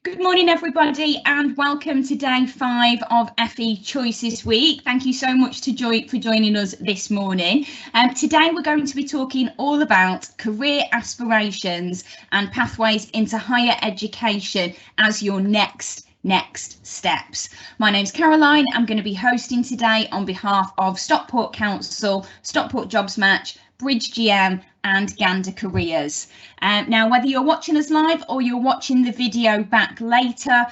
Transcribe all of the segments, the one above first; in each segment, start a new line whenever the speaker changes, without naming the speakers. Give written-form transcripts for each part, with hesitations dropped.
Good morning, everybody, and welcome to day 5 of FE Choices Week. Thank you so much for joining us this morning. Today we're going to be talking all about career aspirations and pathways into higher education as your next steps. My name's Caroline. I'm going to be hosting today on behalf of Stockport Council, Stockport Jobs Match, Bridge GM and Gannon Careers. Now, whether you're watching us live or you're watching the video back later,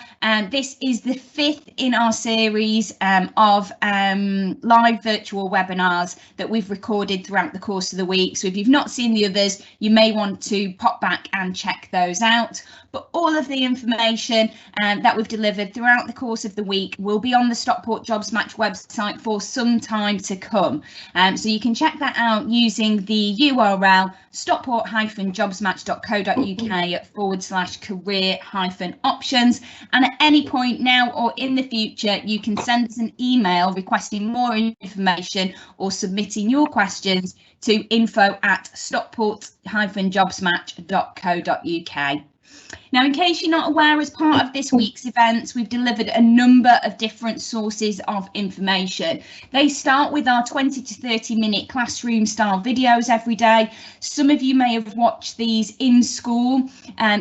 this is the 5th in our series of live virtual webinars that we've recorded throughout the course of the week. So if you've not seen the others, you may want to pop back and check those out. But all of the information that we've delivered throughout the course of the week will be on the Stockport Jobs Match website for some time to come. So you can check that out using the URL stockport-jobsmatch.co.uk/career-options, and at any point now or in the future you can send us an email requesting more information or submitting your questions to info@stockport-jobsmatch.co.uk. Now, in case you're not aware, as part of this week's events, we've delivered a number of different sources of information. They start with our 20 to 30 minute classroom style videos every day. Some of you may have watched these in school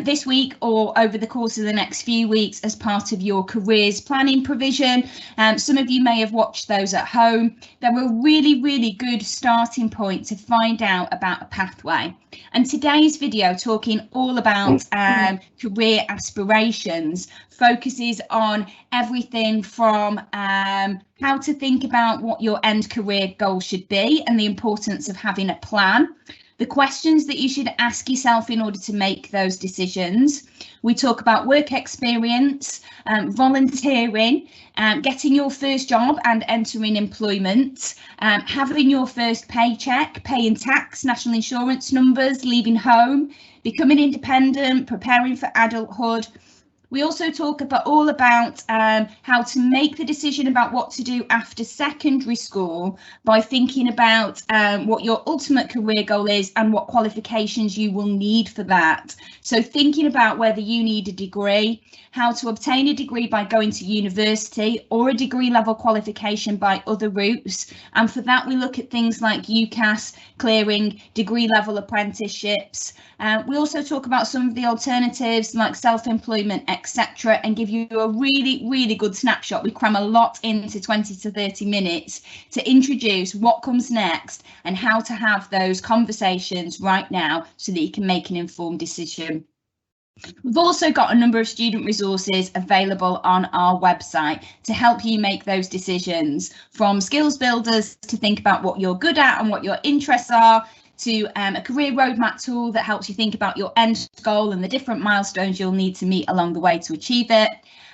this week or over the course of the next few weeks as part of your careers planning provision. Some of you may have watched those at home. They're a really good starting point to find out about a pathway. And today's video, talking all about career aspirations, focuses on everything from how to think about what your end career goal should be and the importance of having a plan, the questions that you should ask yourself in order to make those decisions. We talk about work experience, volunteering, getting your first job and entering employment, having your first paycheck, paying tax, national insurance numbers, leaving home, becoming independent, preparing for adulthood. We also talk all about how to make the decision about what to do after secondary school by thinking about what your ultimate career goal is and what qualifications you will need for that. So thinking about whether you need a degree, how to obtain a degree by going to university or a degree level qualification by other routes. And for that, we look at things like UCAS, clearing, degree level apprenticeships. We also talk about some of the alternatives like self-employment, etc., and give you a really good snapshot. We cram a lot into 20 to 30 minutes to introduce what comes next and how to have those conversations right now so that you can make an informed decision. We've also got a number of student resources available on our website to help you make those decisions, from skills builders to think about what you're good at and what your interests are, to a career roadmap tool that helps you think about your end goal and the different milestones you'll need to meet along the way to achieve it,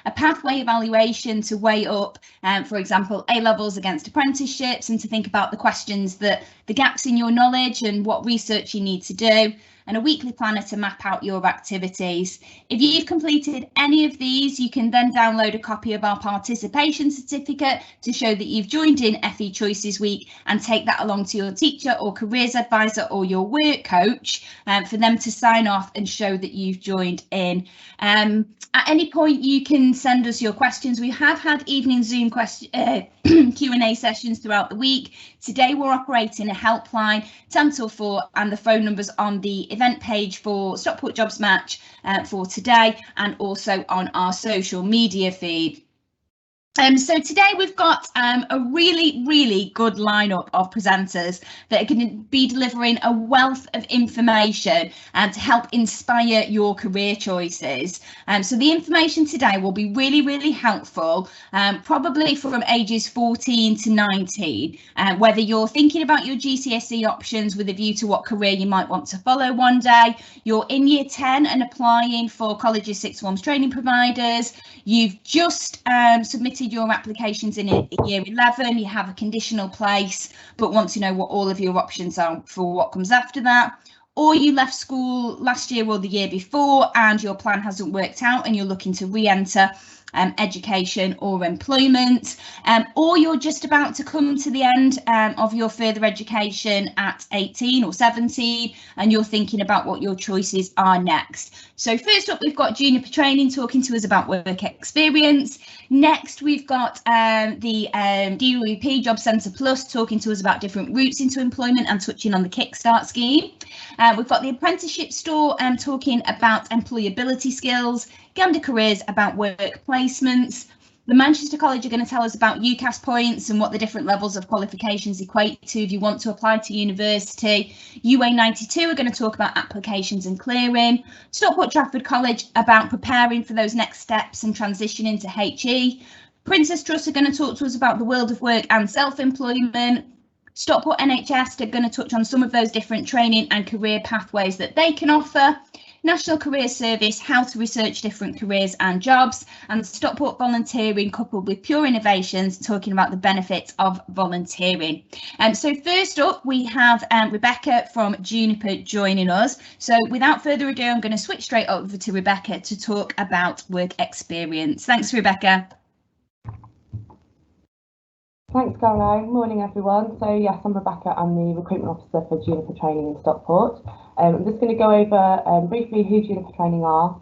a pathway evaluation to weigh up, for example, A-levels against apprenticeships, and to think about the questions the gaps in your knowledge and what research you need to do, and a weekly planner to map out your activities. If you've completed any of these, you can then download a copy of our participation certificate to show that you've joined in FE Choices Week and take that along to your teacher or careers advisor or your work coach for them to sign off and show that you've joined in. At any point, you can send us your questions. We have had evening Zoom Q&A sessions throughout the week. Today, we're operating a helpline 10 till 4, and the phone numbers on the event page for Stockport Jobs Match for today, and also on our social media feed. So today we've got a really good lineup of presenters that are going to be delivering a wealth of information to help inspire your career choices. So the information today will be really helpful, probably from ages 14 to 19, whether you're thinking about your GCSE options with a view to what career you might want to follow one day, you're in year 10 and applying for colleges, sixth forms, training providers, you've just submitted your applications in year 11, you have a conditional place but want to know what all of your options are for what comes after that, or you left school last year or the year before and your plan hasn't worked out and you're looking to re-enter, education or employment, or you're just about to come to the end of your further education at 18 or 17 and you're thinking about what your choices are next. So first up, we've got Juniper Training talking to us about work experience. Next, we've got the DWP Job Centre Plus talking to us about different routes into employment and touching on the Kickstart scheme. We've got the Apprenticeship Store talking about employability skills, Gannon Careers about work placements. The Manchester College are going to tell us about UCAS points and what the different levels of qualifications equate to if you want to apply to university. UA92 are going to talk about applications and clearing. Stockport Trafford College about preparing for those next steps and transition into HE. Princess Trust are going to talk to us about the world of work and self-employment. Stockport NHS are going to touch on some of those different training and career pathways that they can offer. National Career Service, how to research different careers and jobs, and Stockport Volunteering coupled with Pure Innovations talking about the benefits of volunteering. So first up, we have Rebecca from Juniper joining us. So without further ado, I'm going to switch straight over to Rebecca to talk about work experience. Thanks, Rebecca.
Thanks, Caroline. Morning, everyone. So yes, I'm Rebecca. I'm the recruitment officer for Juniper Training in Stockport. I'm just going to go over briefly who Juniper Training are,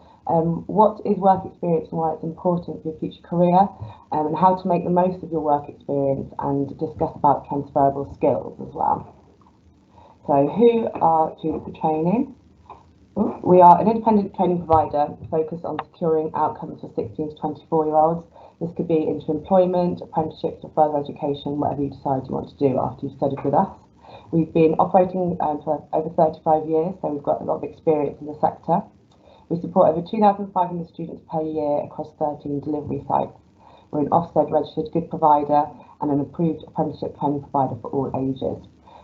what is work experience and why it's important for your future career, and how to make the most of your work experience, and discuss about transferable skills as well. So who are Juniper Training? We are an independent training provider focused on securing outcomes for 16 to 24-year-olds. This could be into employment, apprenticeships or further education, whatever you decide you want to do after you've studied with us. We've been operating for over 35 years, so we've got a lot of experience in the sector. We support over 2,500 students per year across 13 delivery sites. We're an Ofsted registered good provider and an approved apprenticeship training provider for all ages.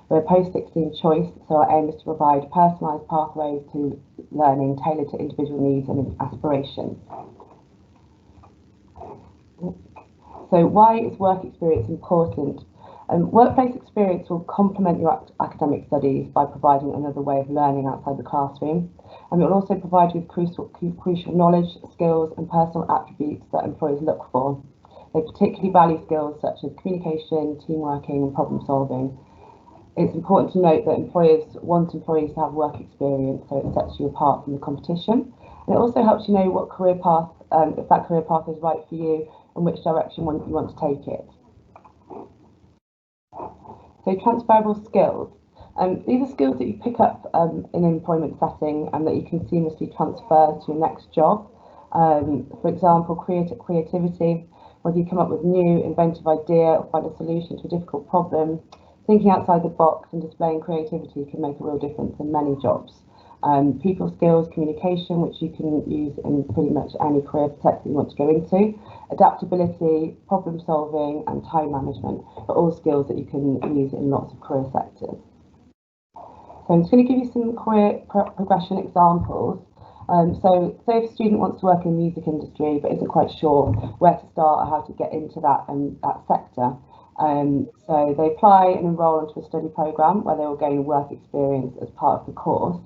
We're a post-16 choice, so our aim is to provide personalised pathways to learning tailored to individual needs and aspirations. So why is work experience important? Workplace experience will complement your academic studies by providing another way of learning outside the classroom, and it will also provide you with crucial knowledge, skills and personal attributes that employers look for. They particularly value skills such as communication, team working and problem solving. It's important to note that employers want employees to have work experience, so it sets you apart from the competition. And it also helps you know what career path, if that career path is right for you and which direction you want to take it. So transferable skills. These are skills that you pick up in an employment setting and that you can seamlessly transfer to your next job. For example, creativity, whether you come up with a new inventive idea or find a solution to a difficult problem. Thinking outside the box and displaying creativity can make a real difference in many jobs. People skills, communication, which you can use in pretty much any career sector you want to go into. Adaptability, problem solving and time management are all skills that you can use in lots of career sectors. So I'm just going to give you some career progression examples. So say if a student wants to work in the music industry but isn't quite sure where to start or how to get into that sector. So they apply and enrol into a study programme where they will gain work experience as part of the course.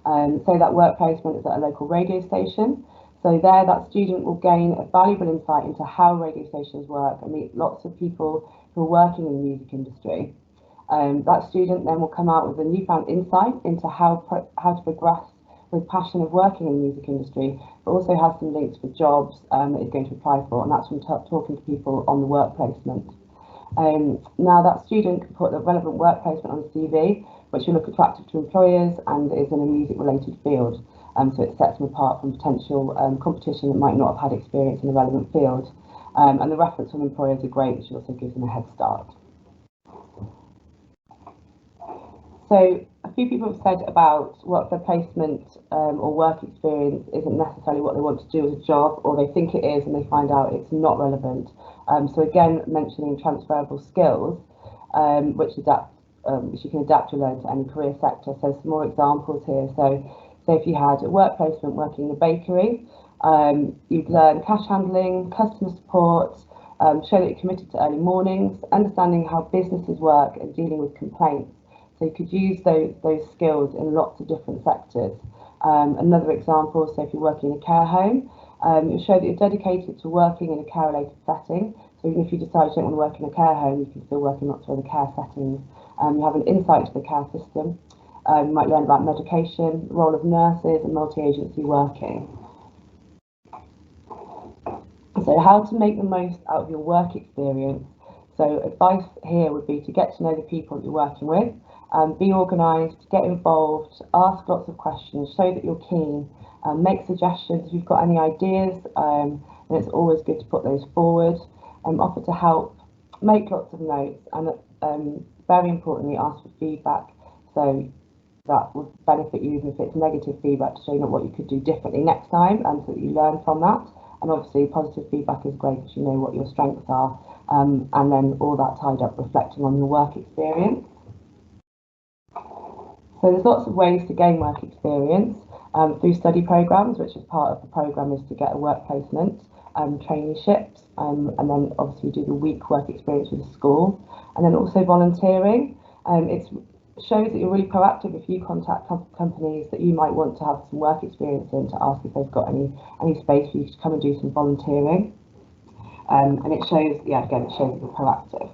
So that work placement is at a local radio station. So there that student will gain a valuable insight into how radio stations work and meet lots of people who are working in the music industry. That student then will come out with a newfound insight into how to progress with passion of working in the music industry, but also has some links for jobs that he's going to apply for, and that's from talking to people on the work placement. Now that student can put the relevant work placement on the CV, which will look attractive to employers and is in a music related field. So it sets them apart from potential competition that might not have had experience in the relevant field. And the reference from employers are great, which also gives them a head start. So a few people have said about what their placement or work experience isn't necessarily what they want to do as a job, or they think it is and they find out it's not relevant. So again, mentioning transferable skills, which you can adapt to learn to any career sector. So some more examples here. So if you had a work placement working in a bakery, you'd learn cash handling, customer support, show that you're committed to early mornings, understanding how businesses work and dealing with complaints. So you could use those skills in lots of different sectors. Another example, so if you're working in a care home, You'll show that you're dedicated to working in a care-related setting. So even if you decide you don't want to work in a care home, you can still work in lots of other care settings. You have an insight to the care system. You might learn about medication, the role of nurses and multi-agency working. So how to make the most out of your work experience. So advice here would be to get to know the people that you're working with, be organised, get involved, ask lots of questions, show that you're keen, make suggestions if you've got any ideas, and it's always good to put those forward, offer to help, make lots of notes, and very importantly ask for feedback. So that would benefit you even if it's negative feedback, to show you what you could do differently next time, and so that you learn from that. And obviously positive feedback is great because you know what your strengths are, and then all that tied up reflecting on your work experience. So there's lots of ways to gain work experience through study programmes, which is part of the programme is to get a work placement, traineeships, and then obviously do the week work experience with the school, and then also volunteering. It shows that you're really proactive if you contact companies that you might want to have some work experience in, to ask if they've got any space for you to come and do some volunteering. And it shows, yeah, again, it shows that you're proactive.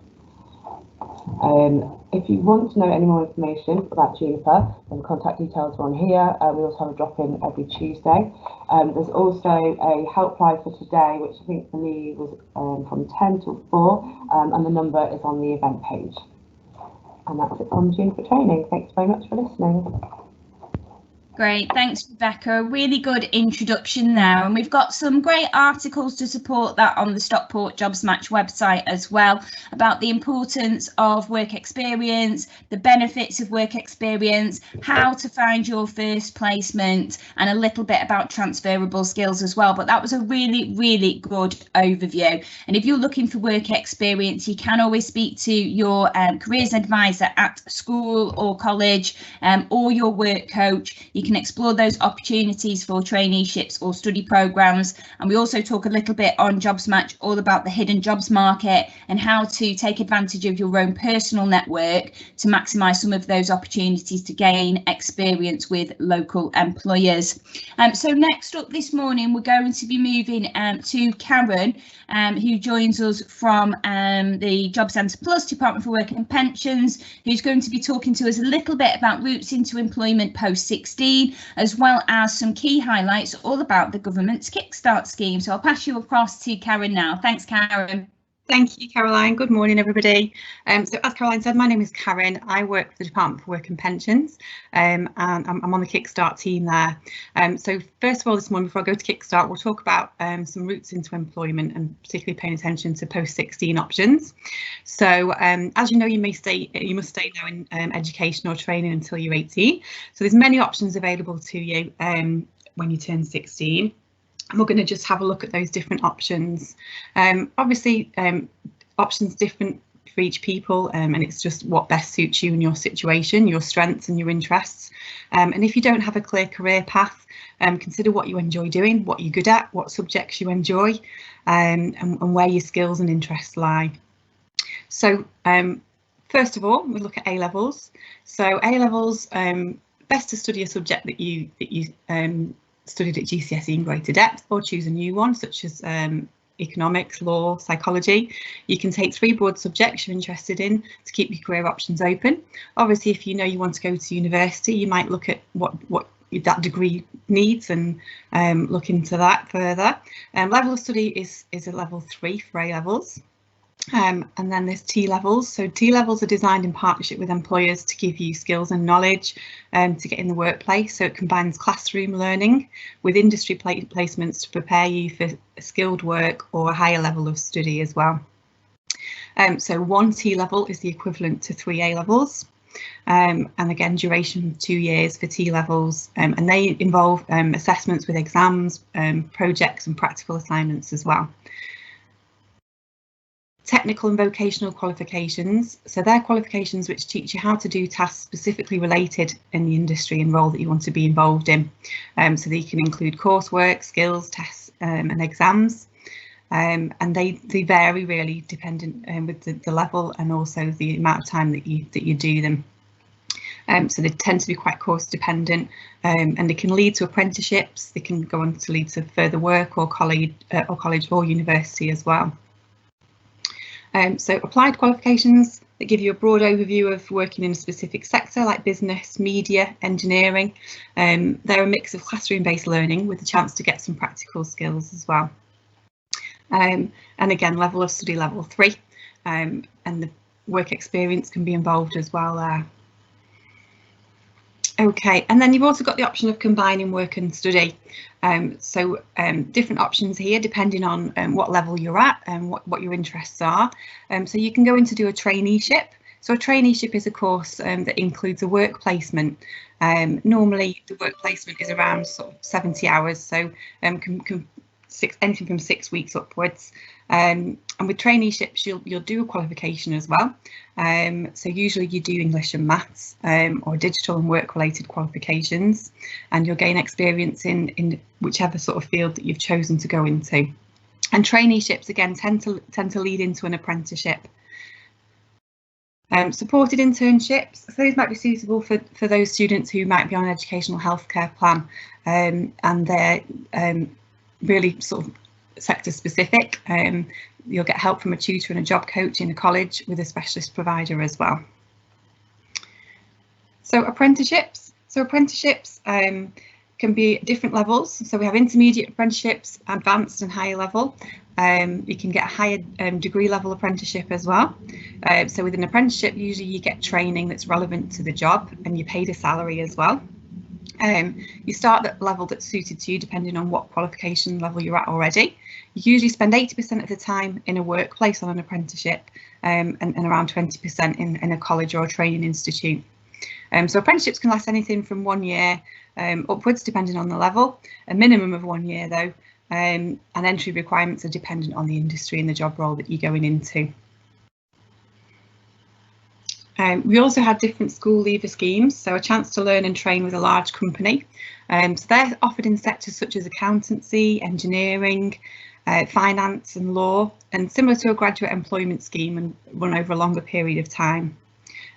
If you want to know any more information about Juniper, then contact details are on here. We also have a drop-in every Tuesday. There's also a helpline for today, which I think was from 10 till 4, and the number is on the event page. And that's it on Juniper training. Thanks very much for listening.
Great, thanks Rebecca, a really good introduction there, and we've got some great articles to support that on the Stockport Jobs Match website as well, about the importance of work experience, the benefits of work experience, how to find your first placement, and a little bit about transferable skills as well. But that was a really good overview, and if you're looking for work experience, you can always speak to your careers advisor at school or college, or your work coach. You can explore those opportunities for traineeships or study programs, and we also talk a little bit on Jobs Match all about the hidden jobs market and how to take advantage of your own personal network to maximise some of those opportunities to gain experience with local employers. So next up this morning we're going to be moving to Karen, who joins us from the Job Centre Plus Department for Work and Pensions, who's going to be talking to us a little bit about routes into employment post 16, as well as some key highlights all about the government's Kickstart scheme. So I'll pass you across to Karen now. Thanks, Karen.
Thank you, Caroline. Good morning, everybody. So as Caroline said, my name is Karen. I work for the Department for Work and Pensions, and I'm on the Kickstart team there. So first of all, this morning, before I go to Kickstart, we'll talk about some routes into employment, and particularly paying attention to post-16 options. So as you know, you must stay now in education or training until you're 18. So there's many options available to you when you turn 16. And we're going to just have a look at those different options. Obviously, options different for each people, and it's just what best suits you and your situation, your strengths and your interests. And if you don't have a clear career path, consider what you enjoy doing, what you're good at, what subjects you enjoy, and where your skills and interests lie. So first of all, we look at A-levels. So A-levels, best to study a subject that you studied at GCSE in greater depth, or choose a new one, such as economics, law, psychology. You can take 3 broad subjects you're interested in to keep your career options open. Obviously, if you know you want to go to university, you might look at what that degree needs and look into that further. Level of study is a level 3 for A-levels. And then there's T-levels. So T-levels are designed in partnership with employers to give you skills and knowledge to get in the workplace. So it combines classroom learning with industry placements to prepare you for skilled work or a higher level of study as well. So 1 T-level is the equivalent to 3 A-levels. And again, duration 2 years for T-levels, and they involve assessments with exams, projects and practical assignments as well. Technical and vocational qualifications. So they're qualifications which teach you how to do tasks specifically related in the industry and role that you want to be involved in. So they can include coursework, skills, tests and exams. And they vary really dependent with the level and also the amount of time that you do them. So they tend to be quite course dependent, and they can lead to apprenticeships. They can go on to lead to further work or college or university as well. So applied qualifications that give you a broad overview of working in a specific sector like business, media, engineering. They're a mix of classroom-based learning with the chance to get some practical skills as well. And again, level of study level 3, and the work experience can be involved as well there. Okay, and then you've also got the option of combining work and study. Different options here depending on what level you're at and what your interests are. So you can go in to do a traineeship. So a traineeship is a course that includes a work placement. Normally the work placement is around sort of 70 hours, so anything from 6 weeks upwards. And with traineeships, you'll do a qualification as well. So usually you do English and maths, or digital and work related qualifications, and you'll gain experience in whichever sort of field that you've chosen to go into. And traineeships again tend to lead into an apprenticeship. Supported internships, so these might be suitable for those students who might be on an educational healthcare plan, and they're really sort of sector specific. You'll get help from a tutor and a job coach in a college with a specialist provider as well. So apprenticeships. Can be at different levels. So we have intermediate apprenticeships, advanced and higher level. You can get a higher degree level apprenticeship as well. So with an apprenticeship, usually you get training that's relevant to the job and you're paid a salary as well. You start at the level that's suited to you depending on what qualification level you're at already. You usually spend 80% of the time in a workplace on an apprenticeship, and around 20% in a college or a training institute. So apprenticeships can last anything from 1 year upwards depending on the level, a minimum of 1 year though, and entry requirements are dependent on the industry and the job role that you're going into. We also have different school leaver schemes, so a chance to learn and train with a large company. So they're offered in sectors such as accountancy, engineering, finance and law, and similar to a graduate employment scheme and run over a longer period of time.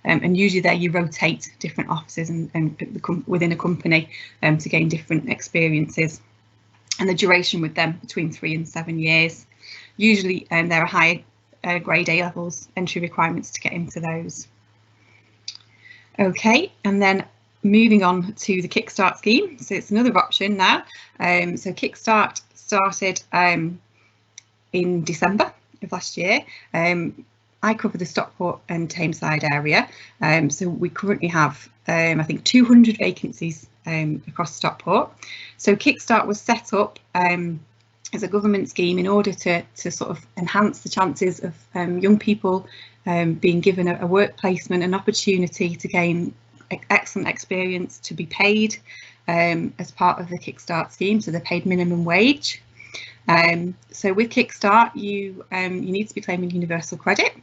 And usually there you rotate different offices and within a company to gain different experiences. And the duration with them between 3 and 7 years. Usually there are higher grade A levels entry requirements to get into those. Okay, and then moving on to the Kickstart scheme. So it's another option now. So Kickstart started in December of last year. I cover the Stockport and Tameside area. So we currently have, I think, 200 vacancies across Stockport. So Kickstart was set up as a government scheme in order to sort of enhance the chances of young people being given a work placement, an opportunity to gain excellent experience, to be paid as part of the Kickstart scheme. So they're paid minimum wage. So with Kickstart, you need to be claiming universal credit.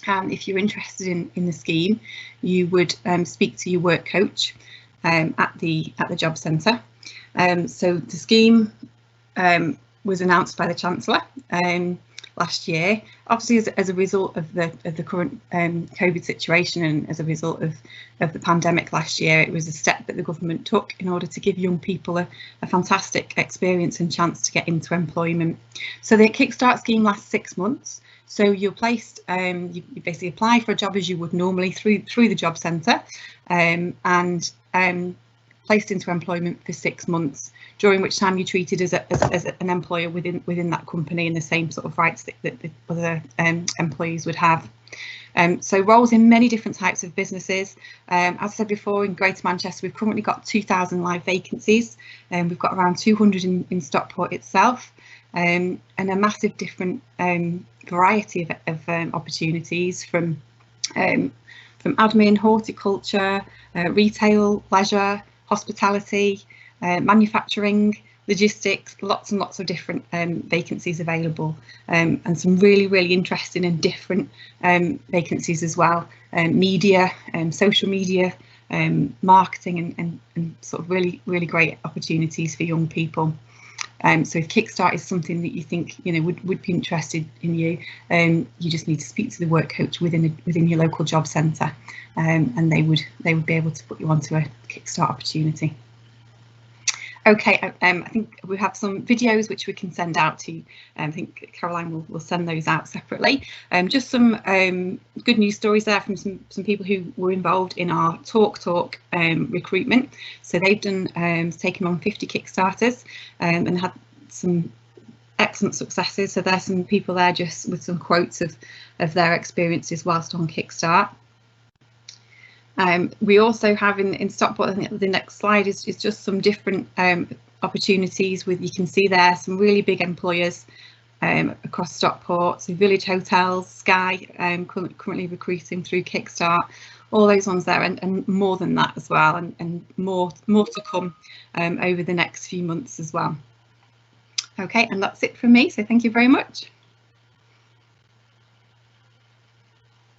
And if you're interested in the scheme, you would speak to your work coach at the job centre. So the scheme was announced by the Chancellor last year, obviously as a result of the current COVID situation, and as a result of the pandemic last year. It was a step that the government took in order to give young people a fantastic experience and chance to get into employment. So the Kickstart scheme lasts 6 months. So you're placed, you basically apply for a job as you would normally through the job centre, and placed into employment for 6 months, during which time you're treated as an employer within that company, and the same sort of rights that the other employees would have. So roles in many different types of businesses. As I said before, in Greater Manchester we've currently got 2,000 live vacancies, and we've got around 200 in Stockport itself, and a massive different variety of opportunities from admin, horticulture, retail, leisure, hospitality, manufacturing, logistics, lots and lots of different vacancies available, and some really interesting and different vacancies as well. Media, social media, marketing, and sort of really great opportunities for young people. So if Kickstart is something that you think would be interested in you, you just need to speak to the work coach within your local job centre, and they would be able to put you onto a Kickstart opportunity. Okay, I think we have some videos which we can send out to. I think Caroline will send those out separately. Just some good news stories there from some people who were involved in our Talk recruitment. So they've taken on 50 Kickstarters and had some excellent successes. So there's some people there just with some quotes of their experiences whilst on Kickstart. We also have in Stockport, I think the next slide is just some different opportunities you can see there some really big employers across Stockport, so Village Hotels, Sky, currently recruiting through Kickstart, all those ones there, and more than that as well, and more to come over the next few months as well. Okay, and that's it from me, so thank you very much.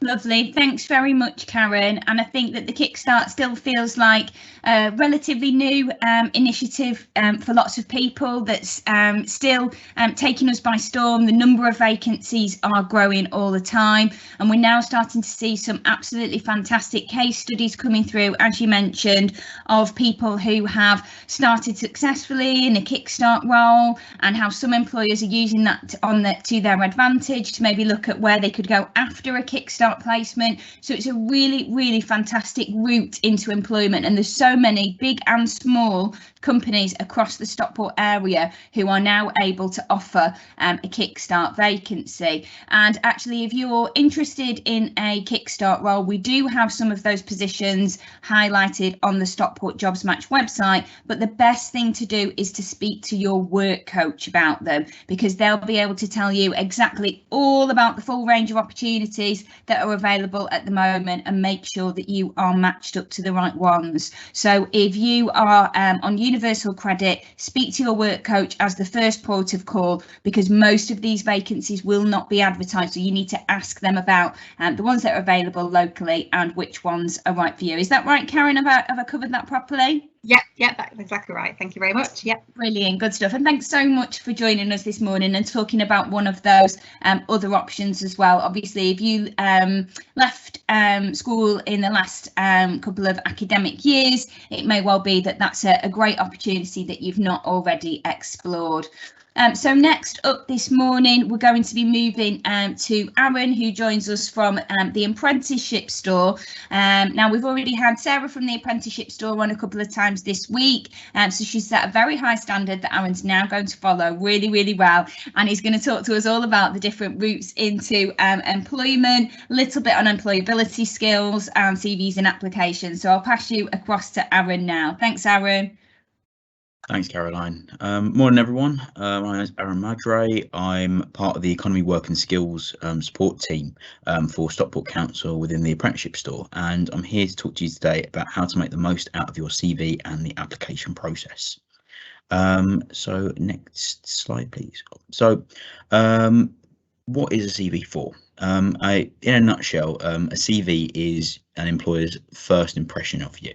Lovely, thanks very much, Karen. And I think that the Kickstart still feels like a relatively new initiative for lots of people that's still taking us by storm. The number of vacancies are growing all the time, and we're now starting to see some absolutely fantastic case studies coming through, as you mentioned, of people who have started successfully in a Kickstart role, and how some employers are using that to their advantage to maybe look at where they could go after a Kickstart placement. So it's a really fantastic route into employment, and there's so many big and small companies across the Stockport area who are now able to offer a Kickstart vacancy. And actually, if you're interested in a Kickstart role, we do have some of those positions highlighted on the Stockport Jobs Match website, but the best thing to do is to speak to your work coach about them, because they'll be able to tell you exactly all about the full range of opportunities that are available at the moment, and make sure that you are matched up to the right ones. So if you are on universal credit, speak to your work coach as the first port of call, because most of these vacancies will not be advertised, so you need to ask them about the ones that are available locally and which ones are right for you. Is that right, Karen? Have I covered that properly?
Yeah, that's exactly right. Thank you very much. Yeah,
brilliant, good stuff. And thanks so much for joining us this morning and talking about one of those other options as well. Obviously, if you left school in the last couple of academic years, it may well be that that's a great opportunity that you've not already explored. So next up this morning, we're going to be moving to Aaron, who joins us from the apprenticeship store. Now, we've already had Sarah from the apprenticeship store on a couple of times this week, so she's set a very high standard that Aaron's now going to follow really well, and he's going to talk to us all about the different routes into employment, a little bit on employability skills and CVs and applications. So I'll pass you across to Aaron now. Thanks, Aaron.
Thanks, Caroline. Morning, everyone. My name is Aaron Madre. I'm part of the Economy Work and Skills support team for Stockport Council within the apprenticeship store, and I'm here to talk to you today about how to make the most out of your CV and the application process. So next slide, please. So what is a CV for? In a nutshell, a CV is an employer's first impression of you.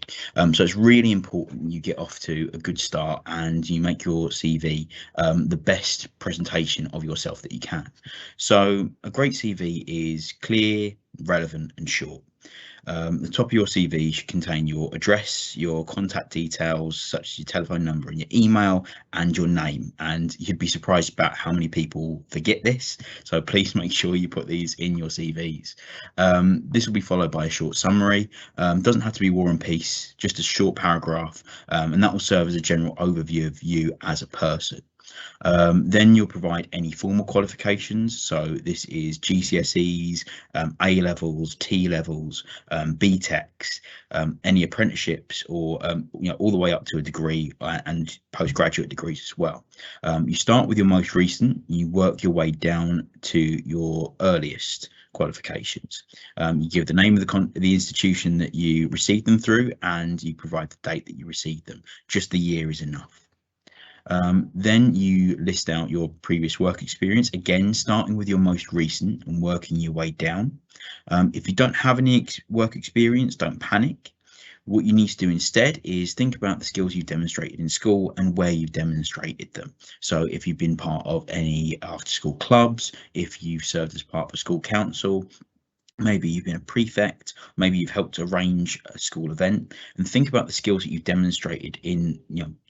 So it's really important you get off to a good start and you make your CV the best presentation of yourself that you can. So a great CV is clear, relevant and short. The top of your CV should contain your address, your contact details, such as your telephone number and your email and your name. And you'd be surprised about how many people forget this. So please make sure you put these in your CVs. This will be followed by a short summary. Doesn't have to be War and Peace, just a short paragraph. And that will serve as a general overview of you as a person. Then you'll provide any formal qualifications, so this is GCSEs, A levels, T levels, BTECs, any apprenticeships, or all the way up to a degree and postgraduate degrees as well. You start with your most recent, you work your way down to your earliest qualifications. You give the name of the institution that you received them through, and you provide the date that you received them. Just the year is enough. Then you list out your previous work experience, again starting with your most recent and working your way down. If you don't have any work experience, don't panic. What you need to do instead is think about the skills you've demonstrated in school and where you've demonstrated them. So if you've been part of any after school clubs, if you've served as part of a school council, maybe you've been a prefect, maybe you've helped arrange a school event, and think about the skills that you've demonstrated in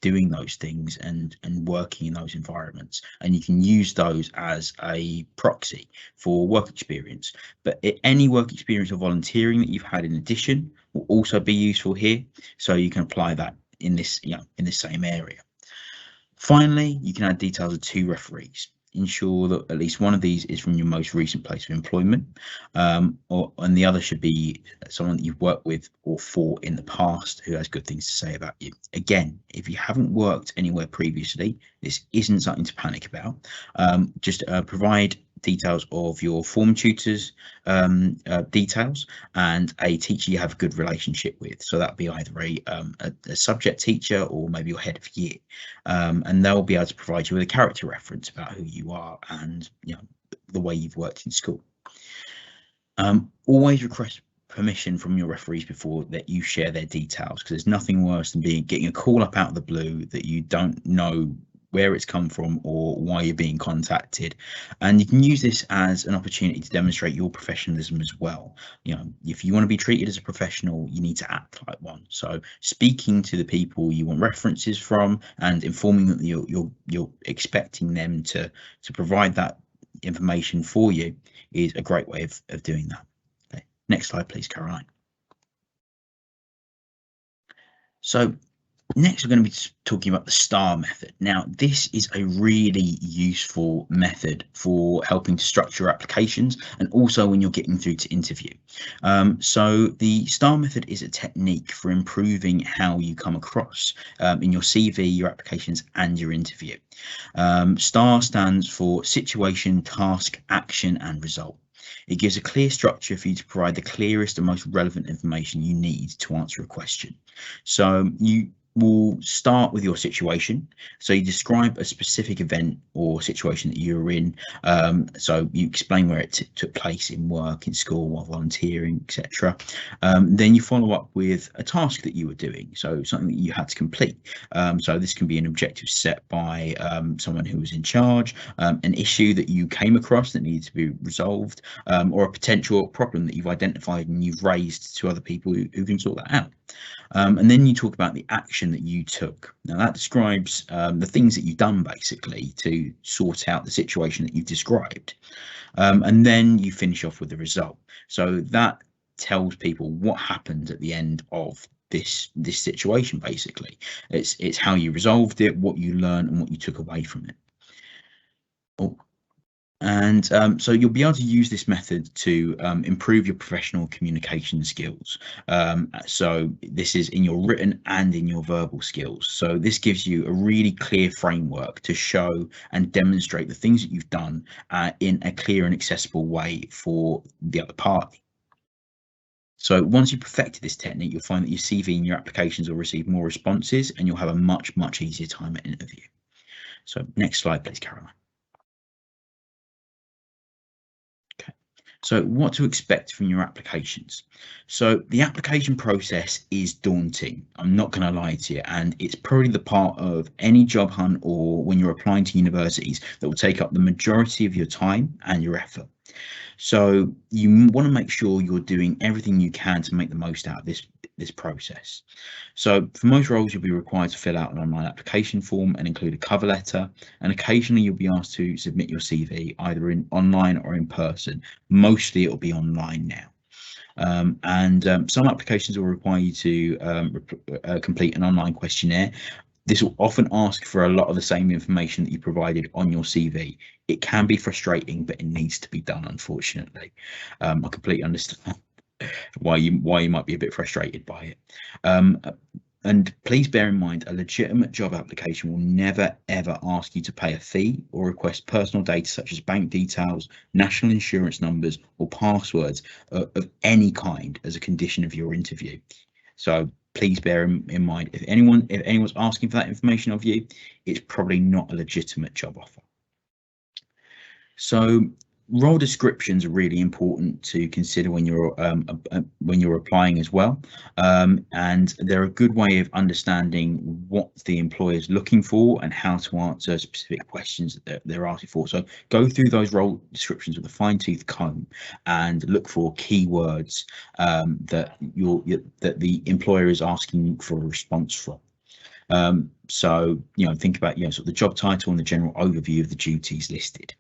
doing those things and working in those environments, and you can use those as a proxy for work experience. But any work experience or volunteering that you've had in addition will also be useful here, so you can apply that in this in the same area. Finally, you can add details of 2 referees. Ensure that at least one of these is from your most recent place of employment, and the other should be someone that you've worked with or for in the past who has good things to say about you. Again, if you haven't worked anywhere previously, this isn't something to panic about. Just provide details of your form tutors details and a teacher you have a good relationship with, so that'd be either a subject teacher or maybe your head of year, and they'll be able to provide you with a character reference about who you are and the way you've worked in school. Always request permission from your referees before that you share their details, because there's nothing worse than getting a call up out of the blue that you don't know where it's come from or why you're being contacted. And you can use this as an opportunity to demonstrate your professionalism as well. If you want to be treated as a professional, you need to act like one. So speaking to the people you want references from and informing that you're expecting them to provide that information for you is a great way of doing that. Okay. Next slide, please, Caroline. So next, we're going to be talking about the STAR method. Now, this is a really useful method for helping to structure your applications and also when you're getting through to interview. So the STAR method is a technique for improving how you come across in your CV, your applications, and your interview. STAR stands for situation, task, action, and result. It gives a clear structure for you to provide the clearest and most relevant information you need to answer a question. So you will start with your situation. So you describe a specific event or situation that you were in. So you explain where it took place in work, in school, while volunteering, etc. Then you follow up with a task that you were doing, so something that you had to complete. So this can be an objective set by someone who was in charge, an issue that you came across that needed to be resolved, or a potential problem that you've identified and you've raised to other people who can sort that out. And then you talk about the action that you took. Now that describes the things that you've done basically to sort out the situation that you've described. And then you finish off with the result. So that tells people what happened at the end of this situation basically. It's how you resolved it, what you learned, and what you took away from it. And so you'll be able to use this method to improve your professional communication skills. So this is in your written and in your verbal skills. So this gives you a really clear framework to show and demonstrate the things that you've done in a clear and accessible way for the other party. So once you've perfected this technique, you'll find that your CV and your applications will receive more responses and you'll have a much easier time at interview. So next slide, please, Caroline. So what to expect from your applications. So the application process is daunting, I'm not going to lie to you, and it's probably the part of any job hunt or when you're applying to universities that will take up the majority of your time and your effort. So you want to make sure you're doing everything you can to make the most out of this process. So for most roles, you'll be required to fill out an online application form and include a cover letter, and occasionally you'll be asked to submit your CV either online or in person. Mostly it will be online now. Some applications will require you to complete an online questionnaire. This will often ask for a lot of the same information that you provided on your CV. It can be frustrating, but it needs to be done, unfortunately. I completely understand why you might be a bit frustrated by it. And please bear in mind, a legitimate job application will never ever ask you to pay a fee or request personal data such as bank details, national insurance numbers, or passwords of any kind as a condition of your interview. So please bear in mind, if anyone's asking for that information of you, it's probably not a legitimate job offer. So Role descriptions are really important to consider when you're applying as well, and they're a good way of understanding what the employer is looking for and how to answer specific questions that they're asking for. So go through those role descriptions with a fine-tooth comb and look for keywords that the employer is asking for a response from. So think about sort of the job title and the general overview of the duties listed.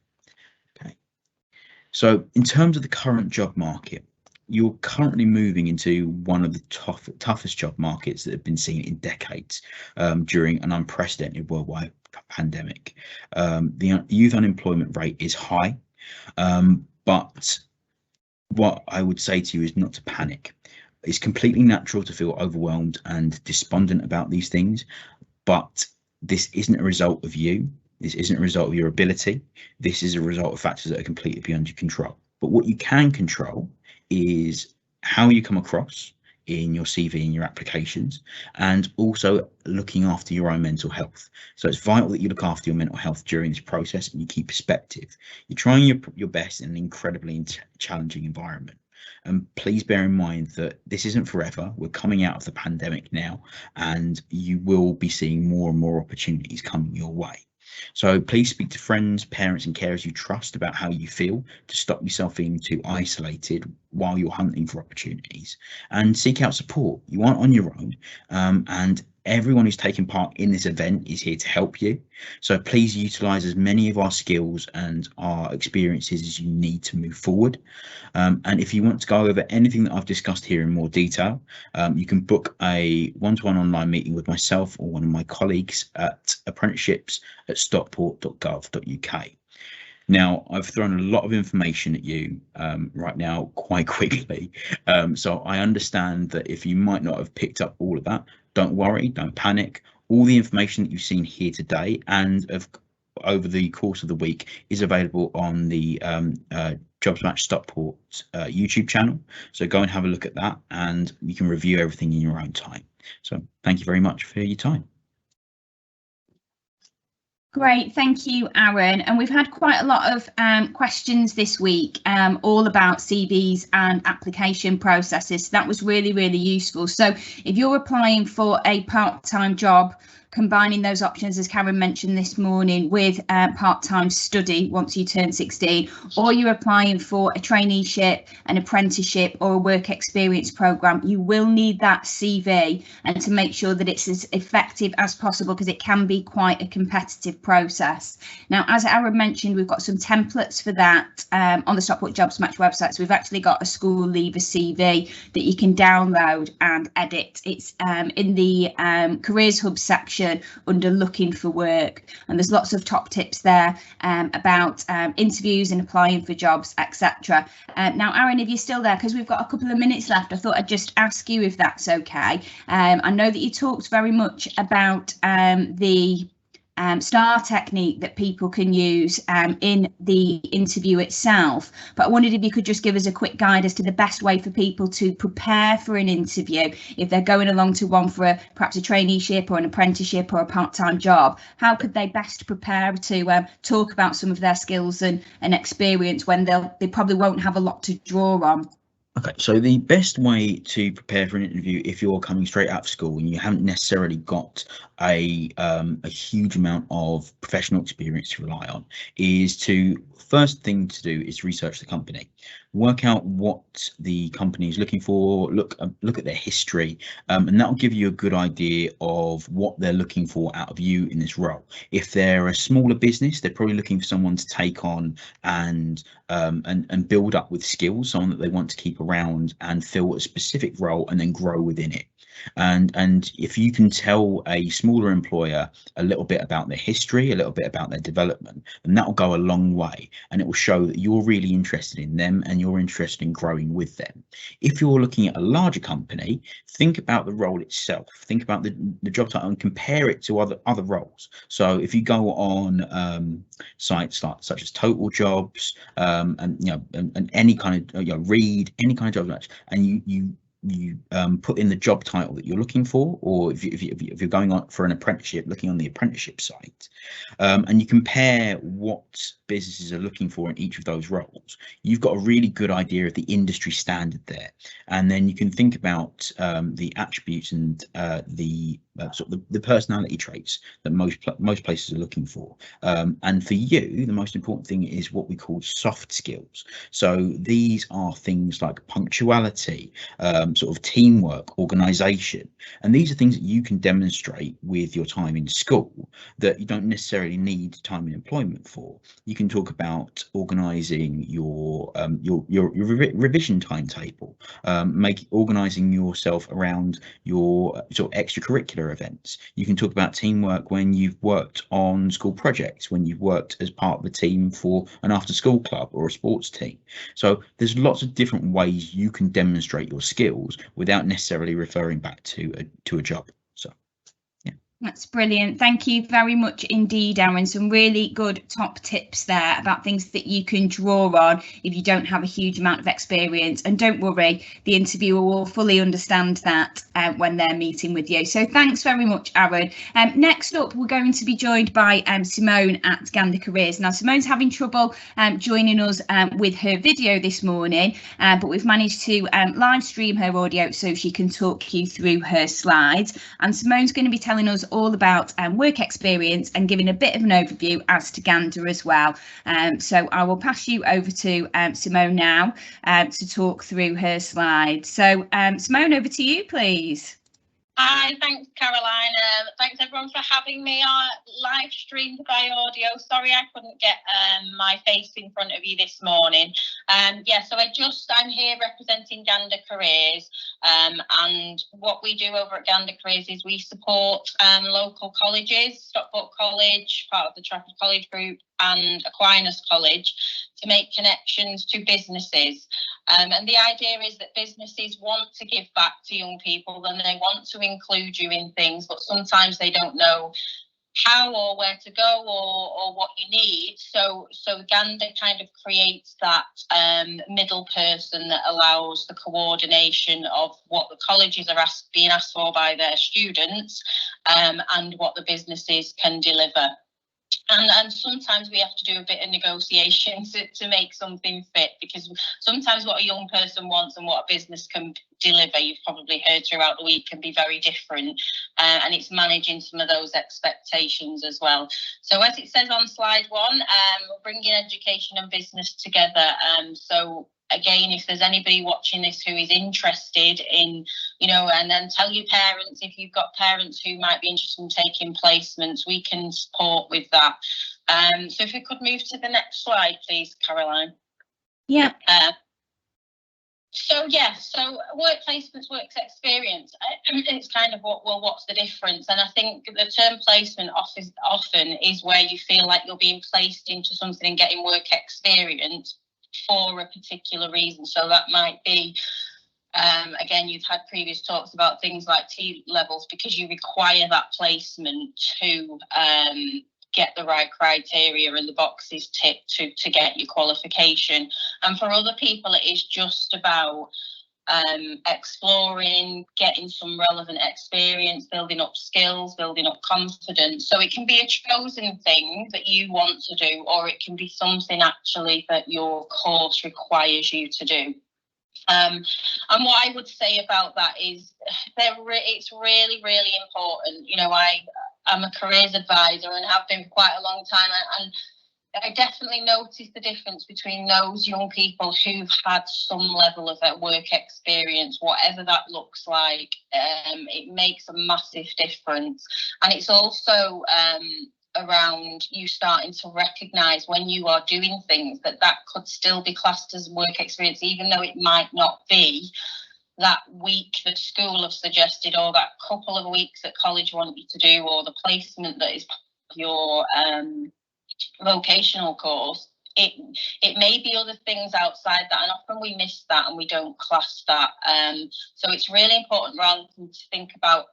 So in terms of the current job market, you're currently moving into one of the toughest job markets that have been seen in decades during an unprecedented worldwide pandemic. The youth unemployment rate is high, but what I would say to you is not to panic. It's completely natural to feel overwhelmed and despondent about these things, but this isn't a result of you. This isn't a result of your ability. This is a result of factors that are completely beyond your control. But what you can control is how you come across in your CV and your applications, and also looking after your own mental health. So it's vital that you look after your mental health during this process and you keep perspective. You're trying your best in an incredibly challenging environment. And please bear in mind that this isn't forever. We're coming out of the pandemic now, and you will be seeing more and more opportunities coming your way. So please speak to friends, parents and carers you trust about how you feel to stop yourself feeling too isolated while you're hunting for opportunities, and seek out support. You aren't on your own, and everyone who's taking part in this event is here to help you. So please utilise as many of our skills and our experiences as you need to move forward. And if you want to go over anything that I've discussed here in more detail, you can book a one-to-one online meeting with myself or one of my colleagues at apprenticeships@stockport.gov.uk. Now, I've thrown a lot of information at you right now quite quickly, so I understand that if you might not have picked up all of that, don't worry, don't panic. All the information that you've seen here today and over the course of the week is available on the Jobs Match Stockport YouTube channel. So go and have a look at that, and you can review everything in your own time. So thank you very much for your time.
Great, thank you, Aaron. And we've had quite a lot of questions this week, all about CVs and application processes. So that was really, really useful. So if you're applying for a part-time job, combining those options, as Karen mentioned this morning, with part-time study once you turn 16, or you're applying for a traineeship, an apprenticeship or a work experience programme, you will need that CV, and to make sure that it's as effective as possible, because it can be quite a competitive process. Now, as Aaron mentioned, we've got some templates for that on the Stockport Jobs Match website. So we've actually got a school leaver CV that you can download and edit. It's in the Careers Hub section under looking for work, and there's lots of top tips there about interviews and applying for jobs, etc. Now, Aaron, if you're still there, because we've got a couple of minutes left, I thought I'd just ask you if that's okay. I know that you talked very much about the STAR technique that people can use in the interview itself, but I wondered if you could just give us a quick guide as to the best way for people to prepare for an interview if they're going along to one for perhaps a traineeship or an apprenticeship or a part-time job. How could they best prepare to talk about some of their skills and experience when they probably won't have a lot to draw on?
Okay, so the best way to prepare for an interview if you're coming straight out of school and you haven't necessarily got a huge amount of professional experience to rely on is first thing to do is research the company. Work out what the company is looking for, look at their history, and that'll give you a good idea of what they're looking for out of you in this role. If they're a smaller business, they're probably looking for someone to take on and build up with skills, someone that they want to keep around and fill a specific role and then grow within it. And if you can tell a smaller employer a little bit about their history, a little bit about their development, then that will go a long way, and it will show that you're really interested in them and you're interested in growing with them. If you're looking at a larger company, think about the role itself, think about the job title and compare it to other roles. So if you go on sites such as Total Jobs and any kind of Read, any kind of job match, and you put in the job title that you're looking for, or if you're going on for an apprenticeship, looking on the apprenticeship site, and you compare what businesses are looking for in each of those roles, you've got a really good idea of the industry standard there. And then you can think about the attributes and the sort of the personality traits that most places are looking for. And for you, the most important thing is what we call soft skills. So these are things like punctuality, sort of teamwork, organisation, and these are things that you can demonstrate with your time in school that you don't necessarily need time in employment for. You can talk about organising your revision timetable, organising yourself around your sort of extracurricular events. You can talk about teamwork when you've worked on school projects, when you've worked as part of a team for an after-school club or a sports team. So there's lots of different ways you can demonstrate your skills without necessarily referring back to a job. So yeah,
that's brilliant. Thank you very much indeed, Aaron. Some really good top tips there about things that you can draw on if you don't have a huge amount of experience. And don't worry, the interviewer will fully understand that when they're meeting with you. So thanks very much, Aaron. Next up, we're going to be joined by Simone at Gannon Careers. Now, Simone's having trouble joining us with her video this morning, but we've managed to live stream her audio so she can talk you through her slides. And Simone's going to be telling us all about work experience and giving a bit of an overview as to Gannon as well. So I will pass you over to Simone now to talk through her slides. So Simone, over to you, please.
Hi, thanks Caroline. Thanks everyone for having me live streamed by audio. Sorry I couldn't get my face in front of you this morning. Yeah, so I'm here representing Gannon Careers, and what we do over at Gannon Careers is we support local colleges, Stockport College, part of the Trafford College Group, and Aquinas College, to make connections to businesses. And the idea is that businesses want to give back to young people and they want to include you in things, but sometimes they don't know how or where to go or what you need. So Gannon kind of creates that middle person that allows the coordination of what the colleges are being asked for by their students, and what the businesses can deliver. And sometimes we have to do a bit of negotiation to make something fit, because sometimes what a young person wants and what a business can deliver, you've probably heard throughout the week, can be very different, and it's managing some of those expectations as well. So as it says on slide 1, we're bringing education and business together. So again, if there's anybody watching this who is interested in, and then tell your parents, if you've got parents who might be interested in taking placements, we can support with that. So if we could move to the next slide, please, Caroline.
Yeah.
So work placements, work experience, it's kind of what's the difference? And I think the term placement often is where you feel like you're being placed into something and getting work experience for a particular reason. So that might be, again, you've had previous talks about things like T levels, because you require that placement to get the right criteria and the boxes ticked to get your qualification. And for other people, it is just about exploring, getting some relevant experience, building up skills, building up confidence. So it can be a chosen thing that you want to do, or it can be something actually that your course requires you to do. And what I would say about that is it's really, really important. I'm a careers advisor and have been for quite a long time, and I definitely noticed the difference between those young people who've had some level of work experience, whatever that looks like. It makes a massive difference. And it's also around you starting to recognise when you are doing things that could still be classed as work experience, even though it might not be that week that school have suggested, or that couple of weeks that college want you to do, or the placement that is your vocational course. It may be other things outside that, and often we miss that and we don't class that. So it's really important, rather than to think about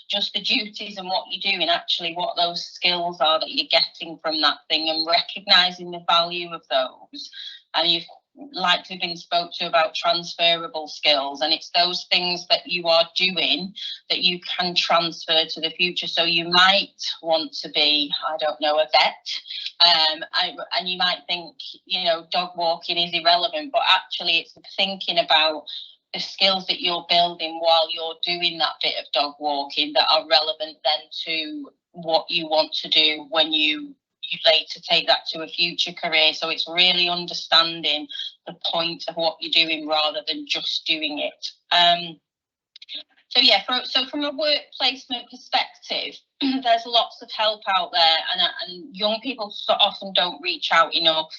just the duties and what you're doing, actually what those skills are that you're getting from that thing, and recognising the value of those. And like we've been spoke to about transferable skills, and it's those things that you are doing that you can transfer to the future. So you might want to be, I don't know, a vet, and you might think, you know, dog walking is irrelevant, but actually it's thinking about the skills that you're building while you're doing that bit of dog walking that are relevant then to what you want to do when you later take that to a future career. So it's really understanding the point of what you're doing rather than just doing it. So yeah, so from a work placement perspective, there's lots of help out there, and young people so often don't reach out enough.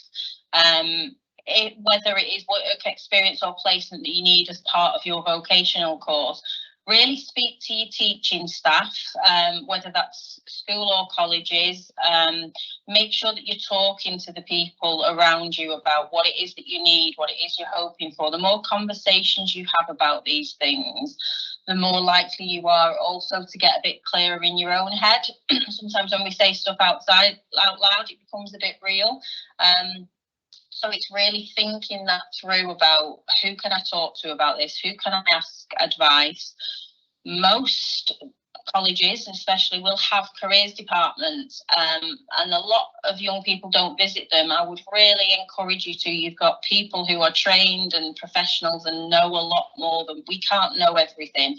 Whether it is work experience or placement that you need as part of your vocational course, really speak to your teaching staff, whether that's school or colleges. Make sure that you're talking to the people around you about what it is that you need, what it is you're hoping for. The more conversations you have about these things, the more likely you are also to get a bit clearer in your own head. Sometimes when we say stuff out loud, it becomes a bit real. So it's really thinking that through about who can I talk to about this? Who can I ask advice? Most colleges especially will have careers departments, and a lot of young people don't visit them. I would really encourage you to. You've got people who are trained and professionals and know a lot more than we. Can't know everything,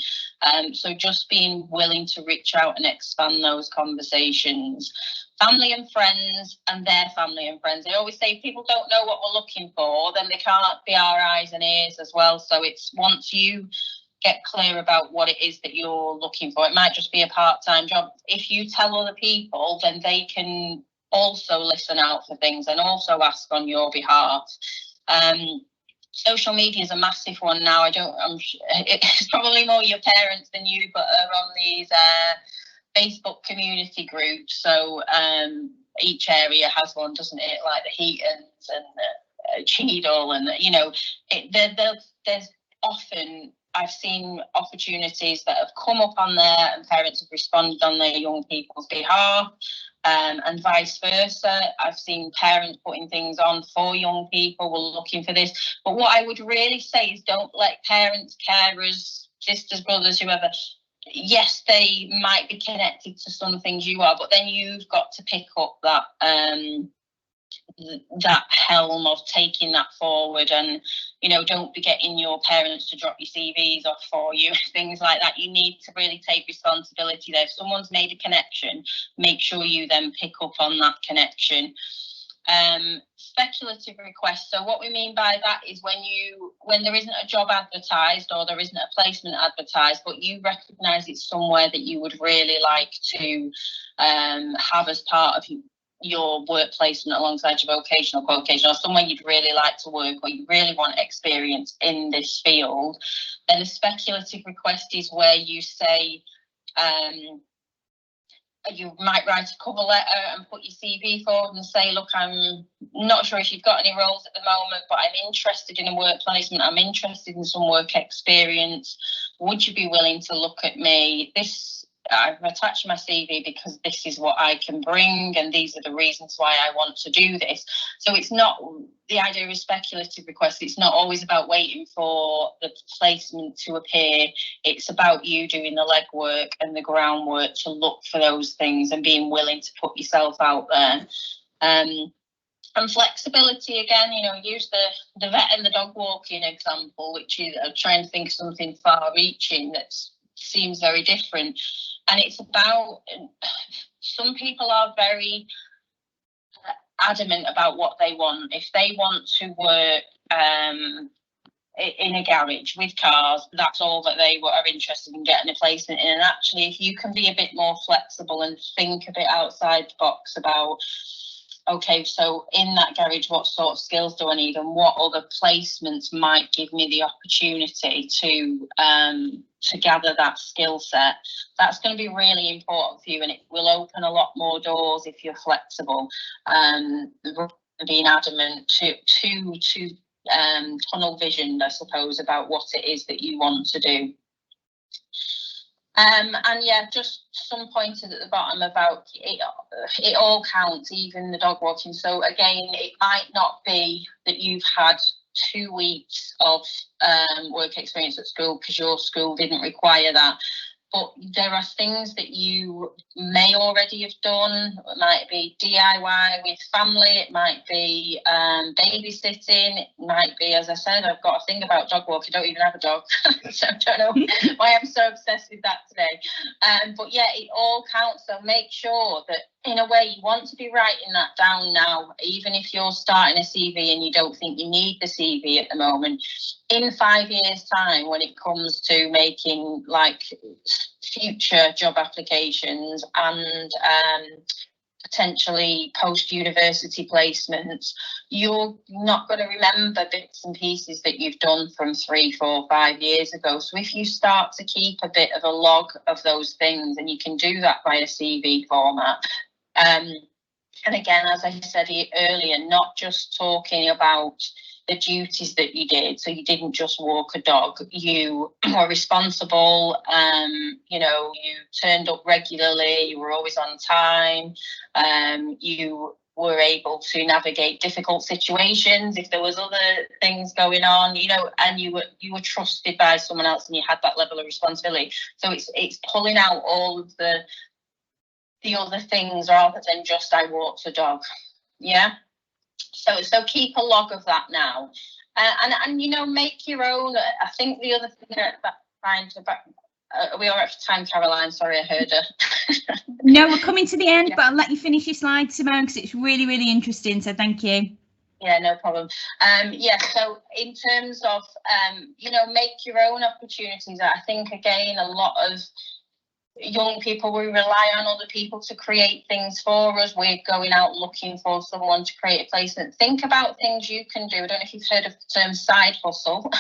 so just being willing to reach out and expand those conversations. Family and friends and their family and friends. I always say if people don't know what we're looking for, then they can't be our eyes and ears as well. So it's once you get clear about what it is that you're looking for, it might just be a part-time job. If you tell other people, then they can also listen out for things and also ask on your behalf. Social media is a massive one now. It's probably more your parents than you, but are on these Facebook community groups. So each area has one, doesn't it? Like the Heatons and Cheadle, and you know, there's often I've seen opportunities that have come up on there, and parents have responded on their young people's behalf, and vice versa. I've seen parents putting things on for young people. We're looking for this, but what I would really say is don't let parents, carers, sisters, brothers, whoever. Yes, they might be connected to some things you are, but then you've got to pick up that that helm of taking that forward, and you know, don't be getting your parents to drop your CVs off for you, things like that. You need to really take responsibility there. If someone's made a connection, make sure you then pick up on that connection. Speculative requests. So what we mean by that is when there isn't a job advertised or there isn't a placement advertised, but you recognise it's somewhere that you would really like to have as part of your work placement alongside your vocational qualification, or somewhere you'd really like to work, or you really want experience in this field, then a speculative request is where you say, you might write a cover letter and put your CV forward and say, look, I'm not sure if you've got any roles at the moment, but I'm interested in a work placement. I'm interested in some work experience. Would you be willing to look at me? I've attached my CV because this is what I can bring, and these are the reasons why I want to do this. So it's not the idea of speculative requests. It's not always about waiting for the placement to appear. It's about you doing the legwork and the groundwork to look for those things and being willing to put yourself out there. And flexibility, again, you know, use the vet and the dog walking example, which is trying to think of something far-reaching that seems very different. And it's about, some people are very adamant about what they want. If they want to work in a garage with cars, that's all that they are interested in getting a placement in. And actually, if you can be a bit more flexible and think a bit outside the box about, okay, so in that garage, what sort of skills do I need, and what other placements might give me the opportunity to gather that skill set, that's going to be really important for you, and it will open a lot more doors if you're flexible, being adamant to tunnel vision, I suppose, about what it is that you want to do. And yeah, just some pointers at the bottom about it all counts, even the dog walking. So again, it might not be that you've had 2 weeks of work experience at school because your school didn't require that. But there are things that you may already have done. It might be DIY with family. It might be babysitting. It might be, as I said, I've got a thing about dog walking. I don't even have a dog. So I don't know why I'm so obsessed with that today. But yeah, it all counts. So make sure that in a way you want to be writing that down now, even if you're starting a CV and you don't think you need the CV at the moment. In 5 years' time, when it comes to making like future job applications and potentially post-university placements, you're not going to remember bits and pieces that you've done from 3, 4, 5 years ago. So if you start to keep a bit of a log of those things, and you can do that by a CV format. And again, as I said earlier, not just talking about the duties that you did. So you didn't just walk a dog, you were responsible, you know, you turned up regularly, you were always on time, you were able to navigate difficult situations if there was other things going on, you know, and you were trusted by someone else and you had that level of responsibility. So it's pulling out all of the other things rather than just I walked a dog. Yeah. So keep a log of that now, and you know, make your own. I think the other thing that are we all right for time, Caroline? Sorry, I heard her.
No, we're coming to the end,
Yeah.
but I'll let you finish your slide, Simone, because it's really, really interesting. So thank you.
Yeah, no problem. Yeah, so in terms of you know, make your own opportunities. I think again, a lot of young people, we rely on other people to create things for us. We're going out looking for someone to create a placement. Think about things you can do. I don't know if you've heard of the term side hustle,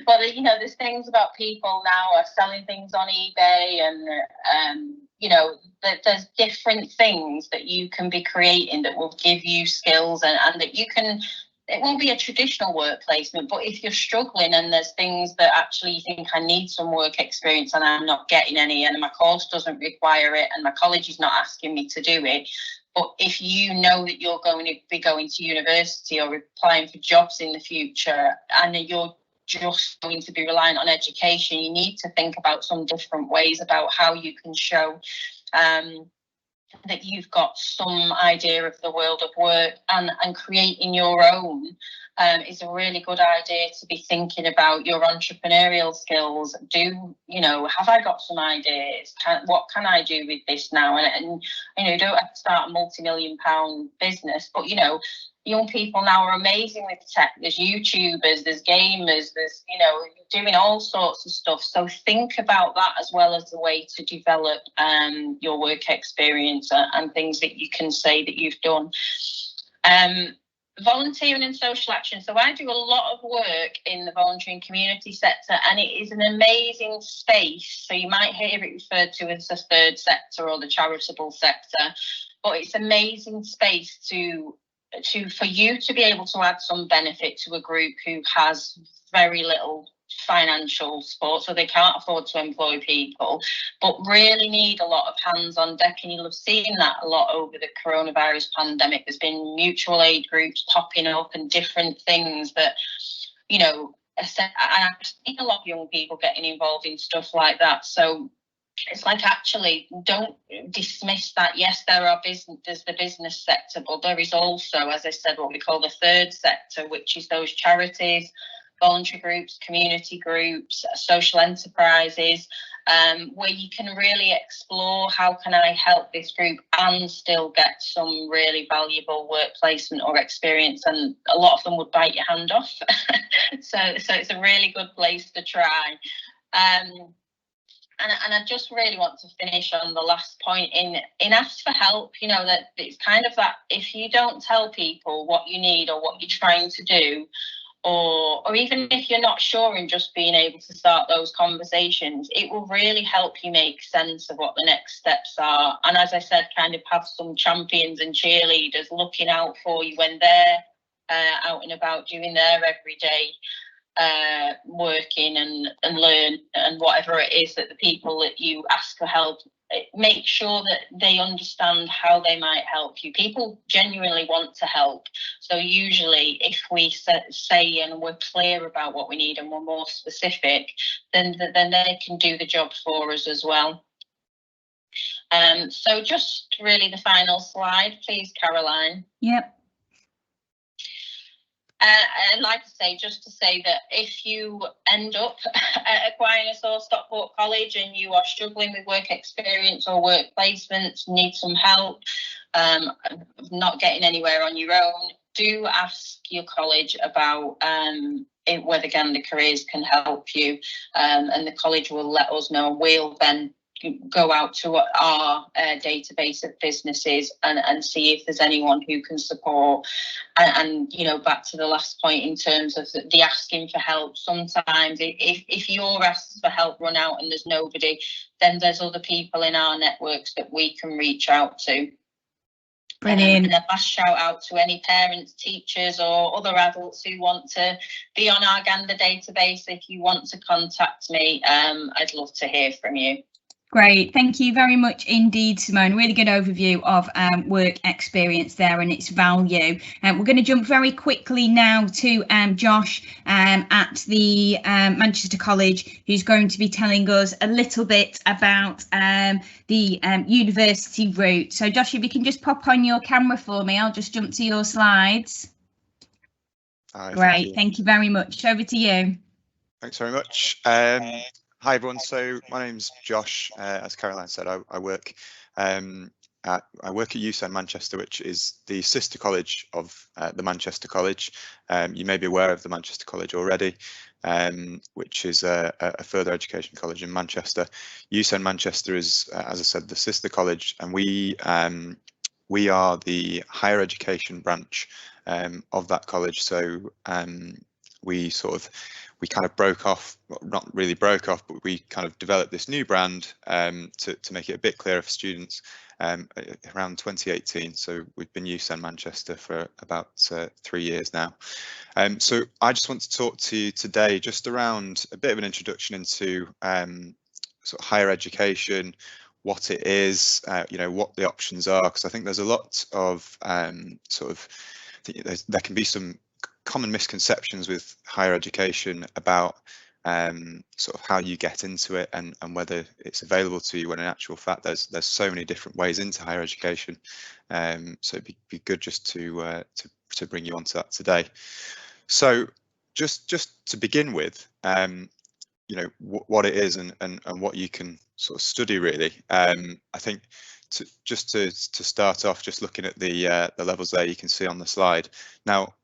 but you know, there's things about people now are selling things on eBay, and you know, there's different things that you can be creating that will give you skills, and that you can. It won't be a traditional work placement, but if you're struggling and there's things that actually you think I need some work experience and I'm not getting any, and my course doesn't require it and my college is not asking me to do it, but if you know that you're going to be going to university or applying for jobs in the future and you're just going to be reliant on education, you need to think about some different ways about how you can show that you've got some idea of the world of work, and creating your own is a really good idea to be thinking about your entrepreneurial skills. Do, you know, have I got some ideas? What can I do with this now? And you know, you don't have to start a multi-million-pound business, but you know, young people now are amazing with tech. There's YouTubers, there's gamers, there's, you know, doing all sorts of stuff. So think about that as well as a way to develop your work experience and things that you can say that you've done. Volunteering and social action. So I do a lot of work in the voluntary and community sector, and it is an amazing space. So you might hear it referred to as the third sector or the charitable sector, but it's an amazing space for you to be able to add some benefit to a group who has very little financial support, so they can't afford to employ people, but really need a lot of hands on deck. And you'll have seen that a lot over the coronavirus pandemic. There's been mutual aid groups popping up and different things that, you know, I've seen a lot of young people getting involved in stuff like that. So it's like, actually, don't dismiss that. Yes, there's the business sector, but there is also, as I said, what we call the third sector, which is those charities, voluntary groups, community groups, social enterprises, where you can really explore how can I help this group and still get some really valuable work placement or experience. And a lot of them would bite your hand off. So it's a really good place to try. And I just really want to finish on the last point in ask for help. You know, that it's kind of that, if you don't tell people what you need or what you're trying to do, or even if you're not sure, and just being able to start those conversations, it will really help you make sense of what the next steps are. And as I said, kind of have some champions and cheerleaders looking out for you when they're out and about doing their everyday working and learn and whatever it is that the people that you ask for help make sure that they understand how they might help you. People genuinely want to help. So usually if we say and we're clear about what we need and we're more specific, then they can do the job for us as well. So just really the final slide, please, Caroline.
Yep.
And like I say, just to say that if you end up at Aquinas or Stockport College and you are struggling with work experience or work placements, need some help, not getting anywhere on your own, do ask your college about whether Gannon Careers can help you, and the college will let us know. We'll then go out to our database of businesses and see if there's anyone who can support. And you know, back to the last point in terms of the asking for help, sometimes if your asks for help run out and there's nobody, then there's other people in our networks that we can reach out to.
Brilliant.
And a last shout out to any parents, teachers or other adults who want to be on our Gander database. If you want to contact me, I'd love to hear from you.
Great, thank you very much indeed, Simone. Really good overview of work experience there and its value. We're going to jump very quickly now to Josh at the Manchester College, who's going to be telling us a little bit about the university route. So Josh, if you can just pop on your camera for me, I'll just jump to your slides. Great, thank you very much. Over to you.
Thanks very much. Hi everyone, so my name's Josh. As Caroline said, I work at USEN Manchester, which is the sister college of the Manchester College. You may be aware of the Manchester College already, which is a further education college in Manchester. USEN Manchester is, as I said, the sister college, and we are the higher education branch of that college. So we kind of broke off, well, not really broke off, but we kind of developed this new brand to make it a bit clearer for students around 2018. So we've been USEN Manchester for about 3 years now. So I just want to talk to you today just around a bit of an introduction into sort of higher education, what it is, you know, what the options are, because I think there's a lot of there can be some common misconceptions with higher education about sort of how you get into it and whether it's available to you, when in actual fact there's so many different ways into higher education. So it'd be good just to bring you onto that today. So just to begin with, you know, what it is and what you can sort of study really. I think to start off, just looking at the levels there you can see on the slide. Now,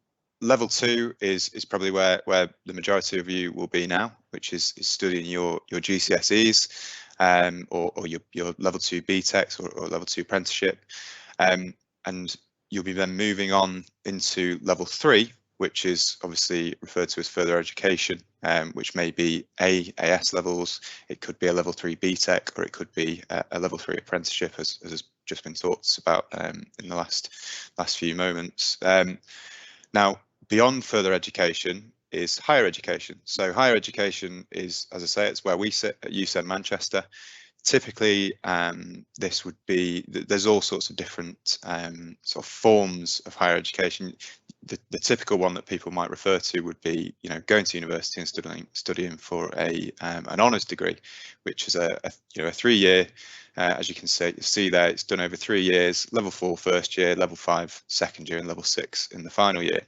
level 2 is probably where the majority of you will be now, which is studying your GCSEs or your level 2 BTECs or level 2 apprenticeship, and you'll be then moving on into level 3, which is obviously referred to as further education, which may be AS levels, it could be a level 3 BTEC, or it could be a level 3 apprenticeship, as has just been talked about in the last few moments. Now, beyond further education is higher education. So higher education is, as I say, it's where we sit at USEN Manchester. Typically, this would be, there's all sorts of different sort of forms of higher education. The typical one that people might refer to would be, you know, going to university and studying for an honours degree, which is a 3-year. As you can see there, it's done over 3 years, level 4 first year, level 5 second year, and level 6 in the final year.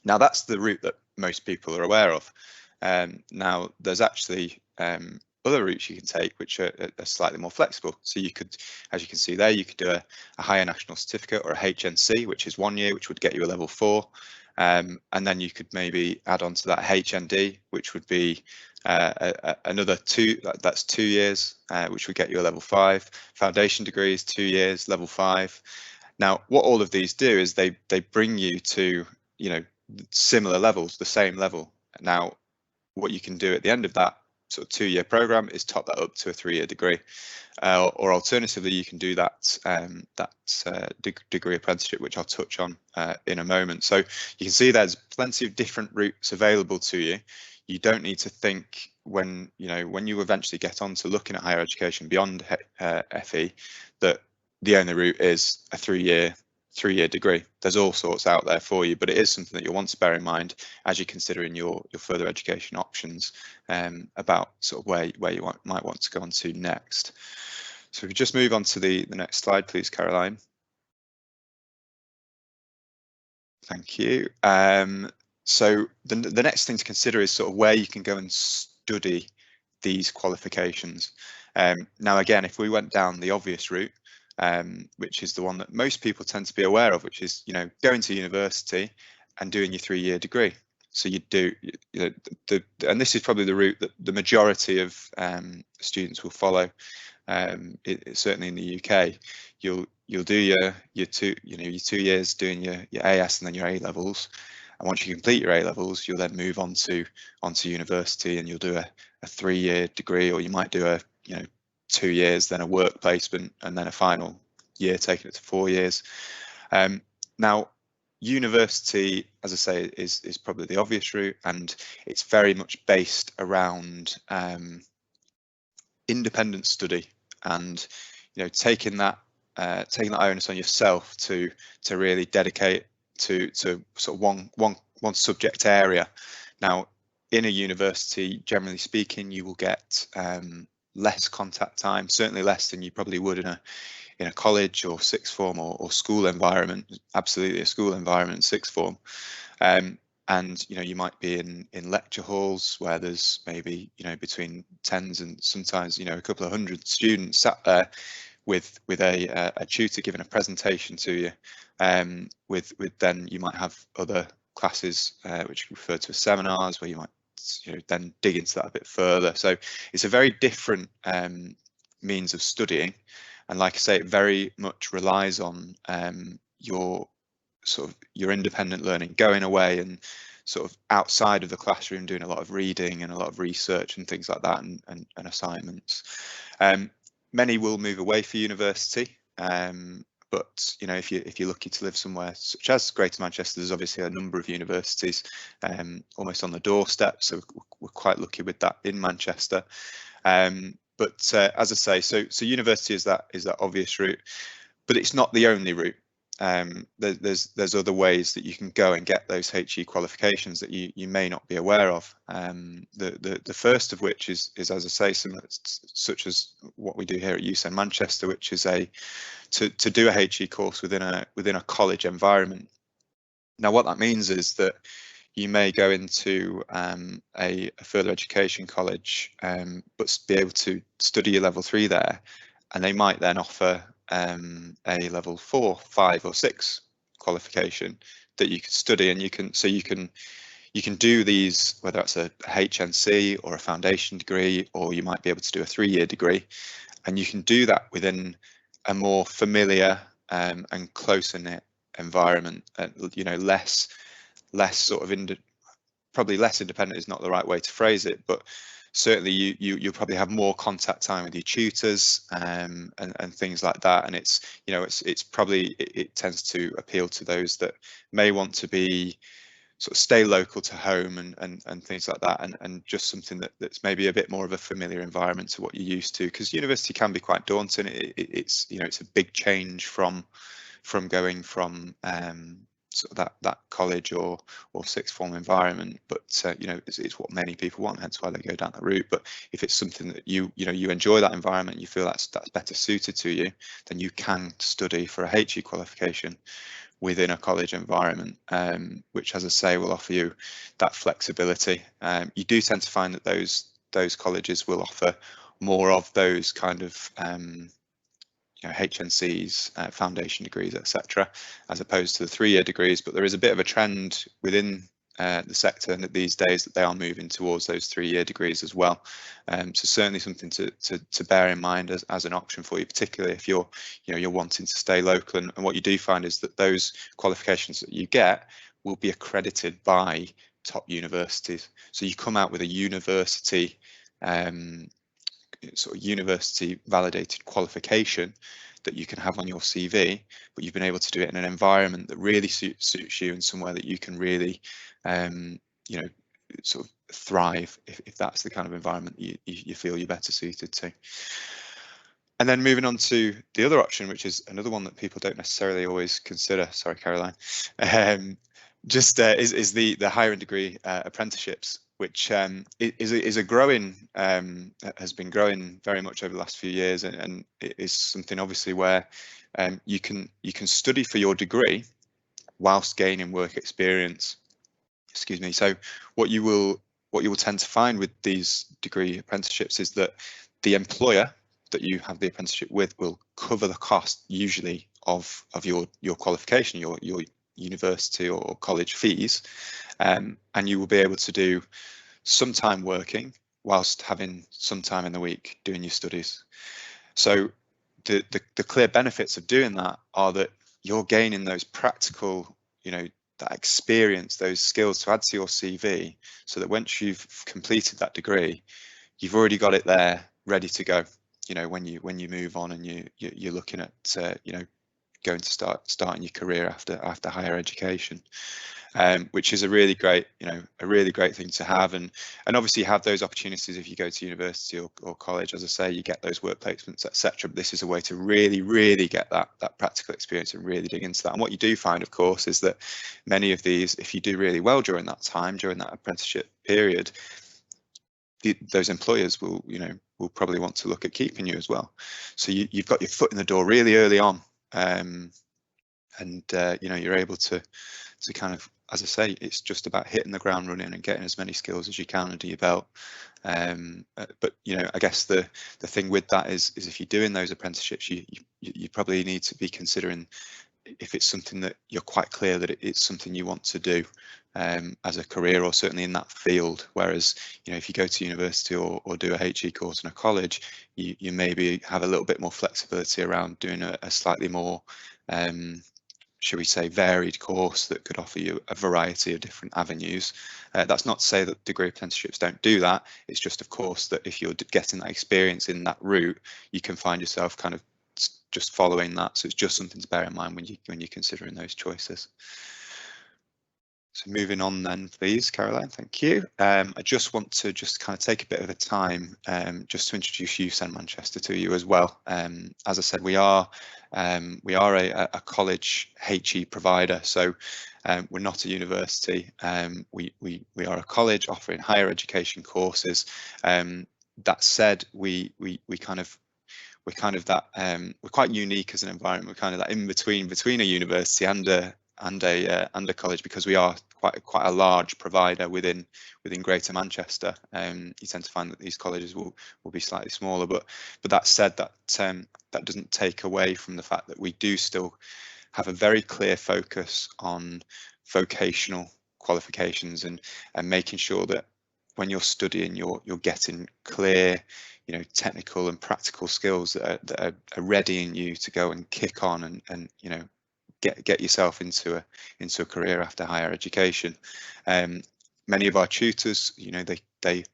Now that's the route that most people are aware of. Now there's actually other routes you can take which are slightly more flexible. So you could, as you can see there, you could do a higher national certificate or a HNC, which is 1 year, which would get you a level 4. And then you could maybe add on to that HND, which would be another 2, that's 2 years, which would get you a level 5. Foundation degree is 2 years, level 5. Now, what all of these do is they bring you to, you know, similar levels, the same level. Now, what you can do at the end of that sort of 2-year program is top that up to a 3-year degree, or alternatively, you can do that degree apprenticeship, which I'll touch on in a moment. So you can see there's plenty of different routes available to you. You don't need to think when you eventually get on to looking at higher education beyond FE, that the only route is a three-year degree. There's all sorts out there for you, but it is something that you'll want to bear in mind as you're considering your further education options, about sort of where you might want to go on to next. So if we just move on to the next slide, please, Caroline. Thank you. So the next thing to consider is sort of where you can go and study these qualifications. Now, again, if we went down the obvious route, which is the one that most people tend to be aware of, which is, going to university and doing your 3-year degree. So you do, and this is probably the route that the majority of students will follow. Certainly in the UK, you'll do your 2 years doing your AS and then your A levels. And once you complete your A levels, you'll then move on to university, and you'll do a 3-year degree, or you might do a 2 years, then a work placement, and then a final year, taking it to 4 years. Now, university, as I say, is probably the obvious route, and it's very much based around independent study, and taking that onus on yourself to really dedicate to sort of one subject area. Now, in a university, generally speaking, you will get less contact time, certainly less than you probably would in a college or sixth form or school environment. Absolutely a school environment, sixth form. And you might be in lecture halls where there's maybe between tens and sometimes a couple of hundred students sat there with a tutor giving a presentation to you. With then you might have other classes which you refer to as seminars, where you might then dig into that a bit further. So it's a very different means of studying, and like I say, it very much relies on your independent learning, going away and sort of outside of the classroom, doing a lot of reading and a lot of research and things like that, and assignments. Many will move away for university, but if you're lucky to live somewhere such as Greater Manchester, there's obviously a number of universities almost on the doorstep, so we're quite lucky with that in Manchester. But as I say, so university is that obvious route, but it's not the only route. There's other ways that you can go and get those HE qualifications that you may not be aware of. The first of which is as I say, such as what we do here at USEN Manchester, which is to do a HE course within a college environment. Now, what that means is that you may go into a further education college, but be able to study your level 3 there, and they might then offer a level 4, 5 or 6 qualification that you can study, and you can do these, whether that's a HNC or a foundation degree, or you might be able to do a 3-year degree, and you can do that within a more familiar and closer knit environment. Less sort of probably less independent is not the right way to phrase it, but certainly you'll probably have more contact time with your tutors and things like that, and it's probably it tends to appeal to those that may want to be sort of stay local to home and things like that, and just something that's maybe a bit more of a familiar environment to what you're used to, because university can be quite daunting. It's it's a big change from going from sort of that college or sixth form environment, but it's what many people want, hence why they go down that route. But if it's something that you enjoy that environment, you feel that's better suited to you, then you can study for a HE qualification within a college environment, which, as I say, will offer you that flexibility. You do tend to find that those colleges will offer more of those kind of HNCs, foundation degrees, etc., as opposed to the 3-year degrees. But there is a bit of a trend within the sector these days that they are moving towards those 3-year degrees as well. So certainly something to bear in mind as an option for you, particularly if you're wanting to stay local. And what you do find is that those qualifications that you get will be accredited by top universities. So you come out with a university sort of university validated qualification that you can have on your CV, but you've been able to do it in an environment that really suits you, and somewhere that you can really sort of thrive if that's the kind of environment you feel you're better suited to. And then moving on to the other option, which is another one that people don't necessarily always consider. Sorry, Caroline. Is the higher degree apprenticeships, which is a growing, has been growing very much over the last few years, and it is something obviously where you can study for your degree whilst gaining work experience. Excuse me. So what you will tend to find with these degree apprenticeships is that the employer that you have the apprenticeship with will cover the cost usually of your qualification, your university or college fees, and you will be able to do some time working whilst having some time in the week doing your studies. So the clear benefits of doing that are that you're gaining those practical, that experience, those skills to add to your CV, so that once you've completed that degree, you've already got it there ready to go. When you move on and you're looking at going to starting your career after higher education, which is a really great thing to have, and obviously you have those opportunities if you go to university or college. As I say, you get those work placements, etc. But this is a way to really get that practical experience and really dig into that. And what you do find, of course, is that many of these, if you do really well during that time, during that apprenticeship period, those employers will probably want to look at keeping you as well. So you've got your foot in the door really early on, and you're able to kind of, as I say, it's just about hitting the ground running and getting as many skills as you can under your belt. But I guess the thing with that is if you're doing those apprenticeships, you probably need to be considering if it's something that you're quite clear that it's something you want to do as a career, or certainly in that field. Whereas if you go to university or do a HE course in a college, you maybe have a little bit more flexibility around doing a slightly more should we say varied course that could offer you a variety of different avenues. That's not to say that degree apprenticeships don't do that. It's just, of course, that if you're getting that experience in that route, you can find yourself kind of just following that. So it's just something to bear in mind when you're considering those choices. So moving on then, please, Caroline, thank you. I just want to kind of take a bit of a time just to introduce USEN Manchester to you as well. As I said, we are a college HE provider, so we're not a university. We are a college offering higher education courses. That said, we're quite unique as an environment. We're kind of that in between a university and a college, because we are quite a large provider within Greater Manchester. You tend to find that these colleges will be slightly smaller, but that said, that doesn't take away from the fact that we do still have a very clear focus on vocational qualifications and making sure that when you're studying, you're getting clear, technical and practical skills that are readying you to go and kick on and get yourself into a career after higher education. Many of our tutors, they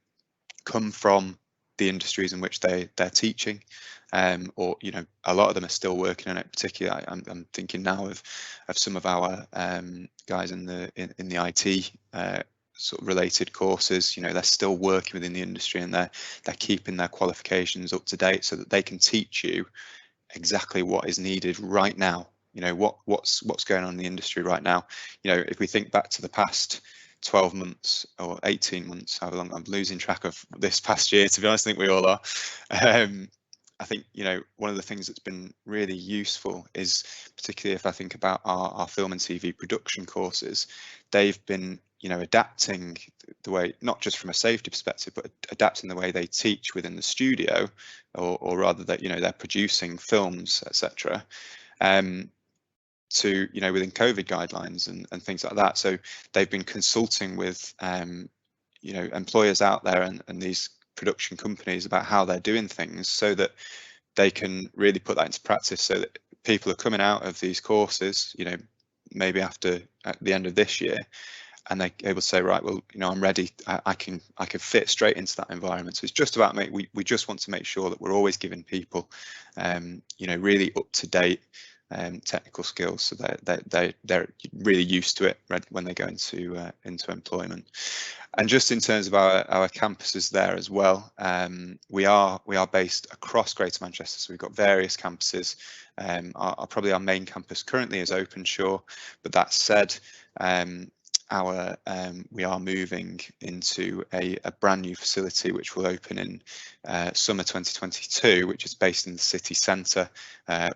come from the industries in which they're teaching, or a lot of them are still working in it. Particularly, I'm thinking now of some of our guys in the IT sort of related courses. They're still working within the industry, and they're keeping their qualifications up to date so that they can teach you exactly what is needed right now. What's going on in the industry right now. If we think back to the past 12 months or 18 months, however long, I'm losing track of this past year, to be honest. I think we all are. I think one of the things that's been really useful is, particularly if I think about our film and TV production courses, they've been adapting the way, not just from a safety perspective, but adapting the way they teach within the studio, or rather that they're producing films, etc. To within COVID guidelines and things like that. So they've been consulting with employers out there and these production companies about how they're doing things, so that they can really put that into practice, so that people are coming out of these courses maybe at the end of this year, and they're able to say, right, well, I'm ready, I can fit straight into that environment. So it's just about we just want to make sure that we're always giving people really up to date technical skills, so they're really used to it when they go into employment. And just in terms of our campuses there as well, we are based across Greater Manchester, so we've got various campuses. Probably our main campus currently is Openshaw, but that said, we are moving into a brand new facility which will open in summer 2022, which is based in the city centre,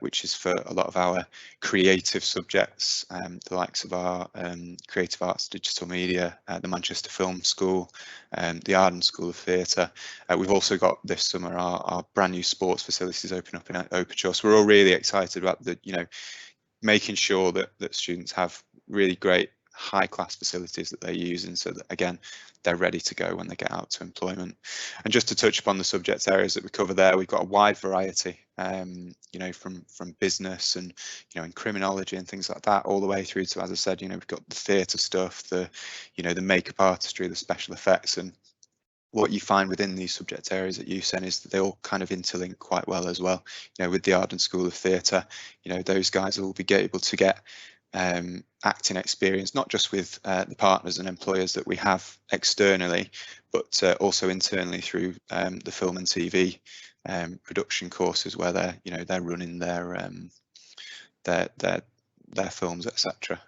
which is for a lot of our creative subjects, the likes of our creative arts, digital media, the Manchester Film School, the Arden School of Theatre. We've also got this summer our brand new sports facilities open up in Openshaw, so we're all really excited about making sure that students have really great high-class facilities that they're using, so that again they're ready to go when they get out to employment. And just to touch upon the subject areas that we cover there, we've got a wide variety, from business and in criminology and things like that, all the way through to, as I said, we've got the theatre stuff, the makeup artistry, the special effects. And what you find within these subject areas at USEN is that they all kind of interlink quite well as well. With the Arden School of Theatre, those guys will be able to get acting experience, not just with the partners and employers that we have externally, but also internally through the film and TV production courses, where they're running their films, etc.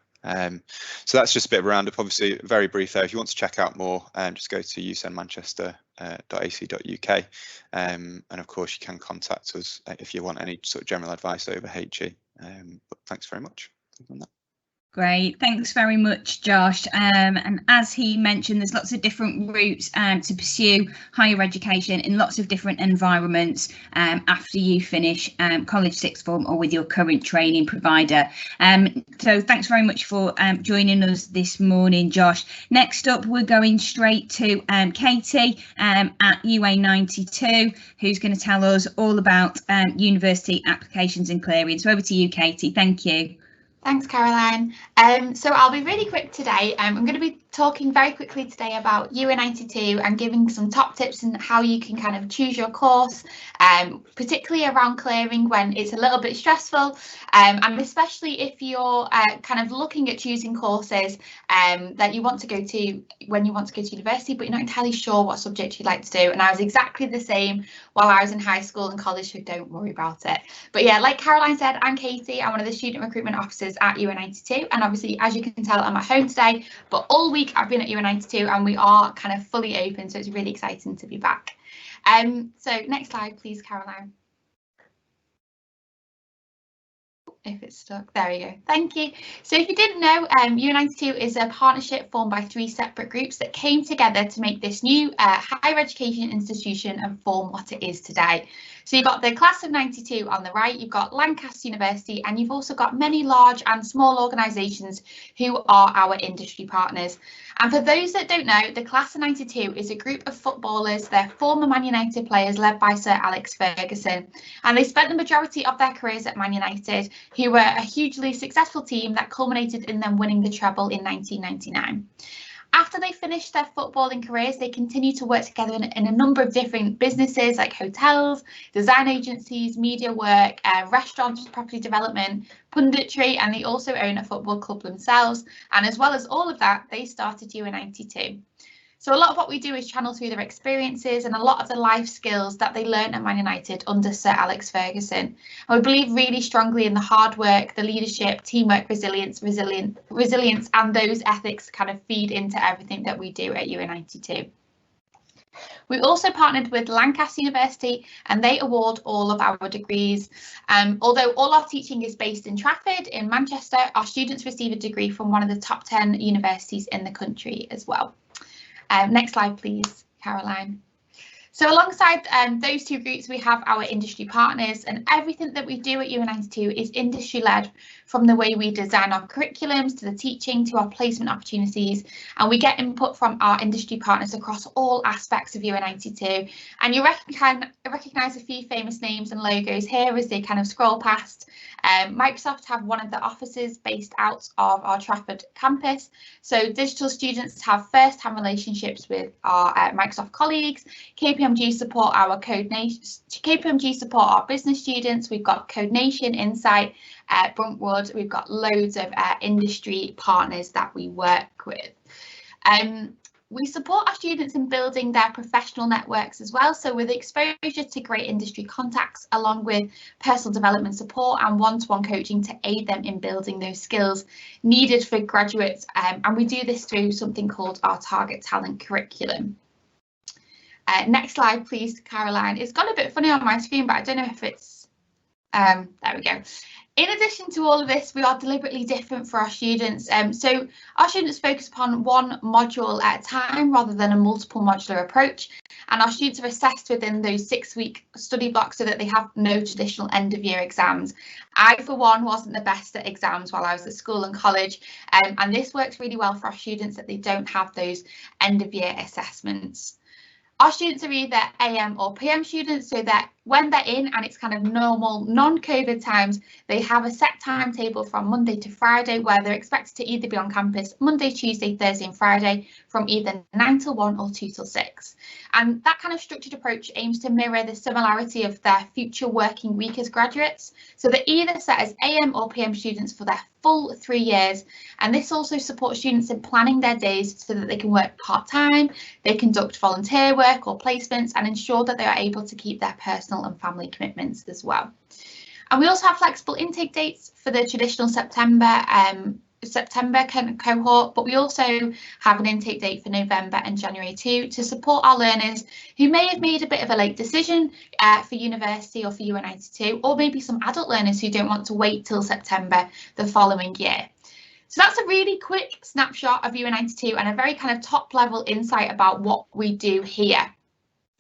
So that's just a bit of a roundup. Obviously, very brief there. If you want to check out more, just go to usenmanchester.ac.uk, and of course you can contact us if you want any sort of general advice over HE. But thanks very much.
Great, thanks very much, Josh. And as he mentioned, there's lots of different routes to pursue higher education in lots of different environments after you finish college sixth form or with your current training provider. So thanks very much for joining us this morning, Josh. Next up, we're going straight to Katie at UA92, who's going to tell us all about university applications and clearing. So over to you, Katie. Thank you.
Thanks, Caroline. So I'll be really quick today. I'm going to be talking very quickly today about UA92 and giving some top tips on how you can kind of choose your course, particularly around clearing when it's a little bit stressful, and especially if you're kind of looking at choosing courses that you want to go to when you want to go to university, but you're not entirely sure what subject you'd like to do. And I was exactly the same while I was in high school and college, so don't worry about it. But yeah, like Caroline said, I'm Katie. I'm one of the student recruitment officers at UA92, and obviously, as you can tell, I'm at home today, but all week I've been at UA92 and we are kind of fully open, so it's really exciting to be back. So next slide, please, Caroline. If it's stuck, there we go. Thank you. So if you didn't know, UA92 is a partnership formed by 3 separate groups that came together to make this new higher education institution and form what it is today. So you've got the class of 92 on the right, you've got Lancaster University, and you've also got many large and small organisations who are our industry partners. And for those that don't know, the class of 92 is a group of footballers, they're former Man United players led by Sir Alex Ferguson. And they spent the majority of their careers at Man United, who were a hugely successful team that culminated in them winning the treble in 1999. After they finished their footballing careers, they continued to work together in a number of different businesses like hotels, design agencies, media work, restaurants, property development, punditry, and they also own a football club themselves. And as well as all of that, they started UA92. So a lot of what we do is channel through their experiences and a lot of the life skills that they learned at Man United under Sir Alex Ferguson. And we believe really strongly in the hard work, the leadership, teamwork, resilience, and those ethics kind of feed into everything that we do at UA92. We also partnered with Lancaster University, and they award all of our degrees. Although all our teaching is based in Trafford in Manchester, our students receive a degree from one of the top 10 universities in the country as well. Next slide, please, Caroline. So alongside those 2 groups, we have our industry partners, and everything that we do at UA92 is industry led, from the way we design our curriculums to the teaching to our placement opportunities, and we get input from our industry partners across all aspects of UA92. And you recognise a few famous names and logos here as they kind of scroll past. Microsoft have one of the offices based out of our Trafford campus, so digital students have first-hand relationships with our Microsoft colleagues. KPMG KPMG support our KPMG support our business students. We've got Code Nation, Insight, Bruntwood. We've got loads of industry partners that we work with. We support our students in building their professional networks as well. So with exposure to great industry contacts, along with personal development support and one-to-one coaching to aid them in building those skills needed for graduates. And we do this through something called our Target Talent Curriculum. Next slide, please, Caroline. It's gone a bit funny on my screen, but I don't know if it's, there we go. In addition to all of this, we are deliberately different for our students. So our students focus upon one module at a time rather than a multiple modular approach. And our students are assessed within those 6-week study blocks so that they have no traditional end of year exams. I, for one, wasn't the best at exams while I was at school and college. And this works really well for our students that they don't have those end of year assessments. Our students are either AM or PM students, so that when they're in and it's kind of normal non-COVID times, they have a set timetable from Monday to Friday where they're expected to either be on campus Monday, Tuesday, Thursday and Friday from either 9 till 1 or 2 till 6. And that kind of structured approach aims to mirror the similarity of their future working week as graduates. So they're either set as AM or PM students for their full 3 years. And this also supports students in planning their days so that they can work part-time, they conduct volunteer work or placements and ensure that they are able to keep their personal and family commitments as well. And we also have flexible intake dates for the traditional September cohort, but we also have an intake date for November and January too, to support our learners who may have made a bit of a late decision for university or for UA92, or maybe some adult learners who don't want to wait till September the following year. So that's a really quick snapshot of UA92 and a very kind of top level insight about what we do here.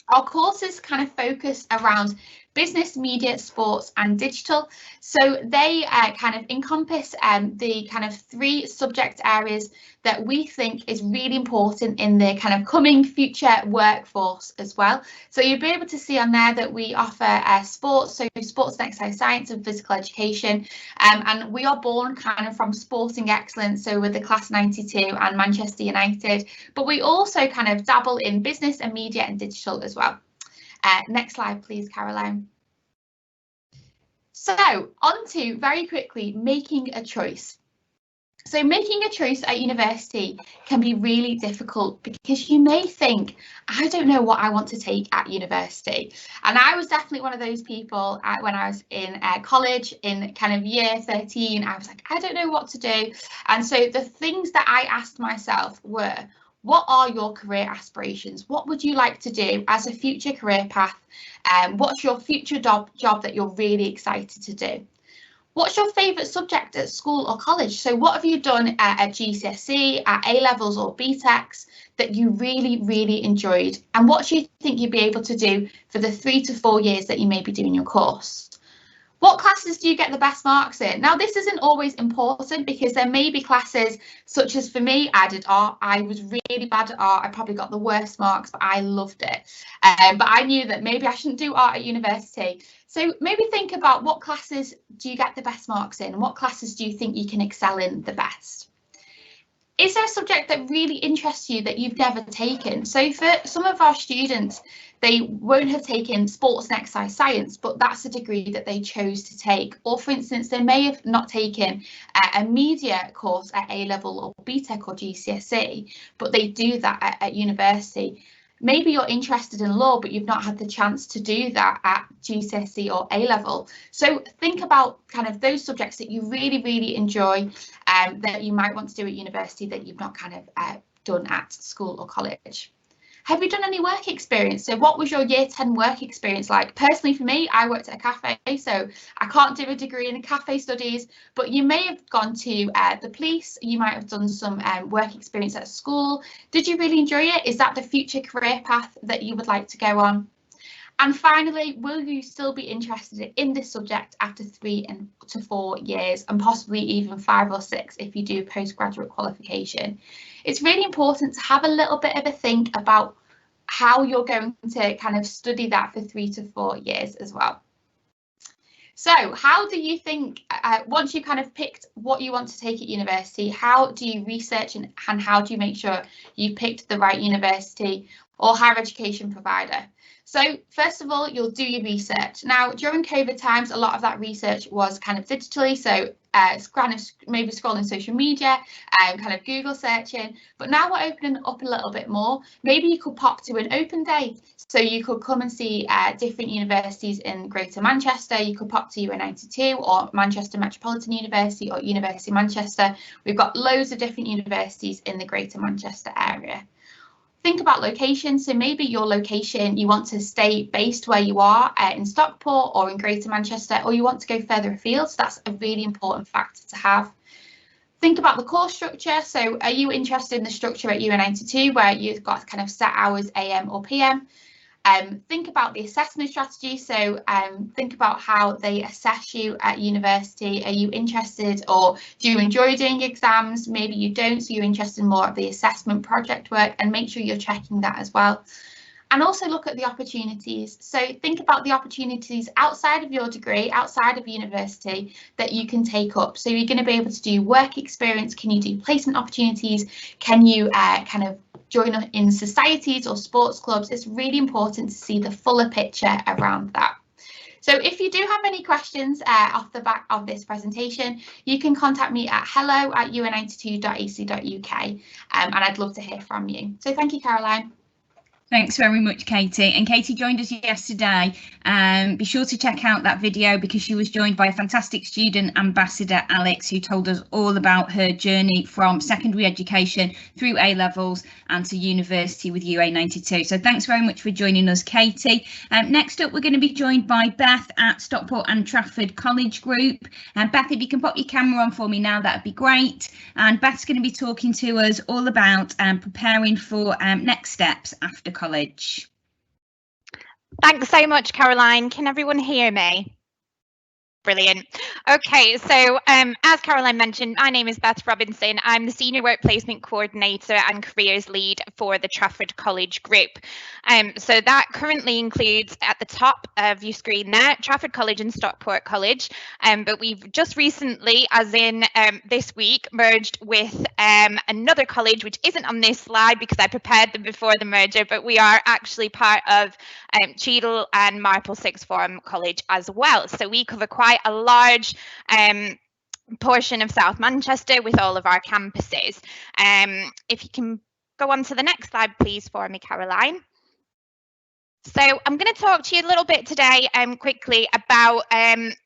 Our courses kind of focus around business, media, sports and digital. So they kind of encompass the kind of 3 subject areas that we think is really important in the kind of coming future workforce as well. So you'll be able to see on there that we offer sports, so sports and exercise science and physical education. And we are born kind of from sporting excellence, so with the class 92 and Manchester United, but we also kind of dabble in business and media and digital as well. Next slide, please, Caroline. So on to, very quickly, making a choice. So making a choice at university can be really difficult because you may think, I don't know what I want to take at university. And I was definitely one of those people when I was in college in kind of year 13, I was like, I don't know what to do. And so the things that I asked myself were, what are your career aspirations? What would you like to do as a future career path? What's your future job that you're really excited to do? What's your favourite subject at school or college? So what have you done at GCSE, at A-levels or BTECs that you really, really enjoyed? And what do you think you'd be able to do for the 3 to 4 years that you may be doing your course? What classes do you get the best marks in? Now, this isn't always important because there may be classes such as, for me, I did art. I was really bad at art. I probably got the worst marks, but I loved it. But I knew that maybe I shouldn't do art at university. So maybe think about what classes do you get the best marks in and what classes do you think you can excel in the best? Is there a subject that really interests you that you've never taken? So for some of our students, they won't have taken sports and exercise science, but that's a degree that they chose to take. Or for instance, they may have not taken a media course at A-level or BTEC or GCSE, but they do that at university. Maybe you're interested in law, but you've not had the chance to do that at GCSE or A-level. So think about kind of those subjects that you really, really enjoy that you might want to do at university that you've not kind of done at school or college. Have you done any work experience? So what was your year 10 work experience like? Personally, for me, I worked at a cafe, so I can't do a degree in cafe studies, but you may have gone to the police, you might have done some work experience at school. Did you really enjoy it? Is that the future career path that you would like to go on? And finally, will you still be interested in this subject after 3 to 4 years and possibly even 5 or 6 if you do postgraduate qualification? It's really important to have a little bit of a think about how you're going to kind of study that for 3 to 4 years as well. So how do you think, once you kind of picked what you want to take at university, how do you research and how do you make sure you picked the right university or higher education provider. So first of all, you'll do your research. Now, during COVID times, a lot of that research was kind of digitally, so maybe scrolling social media, kind of Google searching, but now we're opening up a little bit more. Maybe you could pop to an open day, so you could come and see different universities in Greater Manchester. You could pop to UA92 or Manchester Metropolitan University or University of Manchester. We've got loads of different universities in the Greater Manchester area. Think about location. So maybe your location, you want to stay based where you are in Stockport or in Greater Manchester, or you want to go further afield. So that's a really important factor to have. Think about the course structure. So are you interested in the structure at UA92 where you've got kind of set hours AM or PM? Think about the assessment strategy. So think about how they assess you at university. Are you interested, or do you enjoy doing exams? Maybe you don't, so you're interested in more of the assessment project work, and make sure you're checking that as well. And also look at the opportunities. So think about the opportunities outside of your degree, outside of university, that you can take up. So you're going to be able to do work experience. Can you do placement opportunities? Can you kind of join in societies or sports clubs? It's really important to see the fuller picture around that. So if you do have any questions off the back of this presentation, you can contact me at hello@ua92.ac.uk, and I'd love to hear from you. So thank you, Caroline.
Thanks very much, Katie. And Katie joined us yesterday. Be sure to check out that video, because she was joined by a fantastic student ambassador, Alex, who told us all about her journey from secondary education through A-levels and to university with UA92. So thanks very much for joining us, Katie. Next up, we're going to be joined by Beth at Stockport and Trafford College Group. Beth, if you can pop your camera on for me now, that'd be great. And Beth's going to be talking to us all about preparing for next steps after college.
Thanks so much, Caroline. Can everyone hear me? Brilliant. Okay, so as Caroline mentioned, my name is Beth Robinson. I'm the Senior Work Placement Coordinator and Careers Lead for the Trafford College Group. So that currently includes, at the top of your screen there, Trafford College and Stockport College. But we've just recently, as in this week, merged with another college, which isn't on this slide because I prepared them before the merger, but we are actually part of Cheadle and Marple Sixth Form College as well. So we cover quite a large portion of South Manchester with all of our campuses. If you can go on to the next slide, please, for me, Caroline. So I'm going to talk to you a little bit today quickly about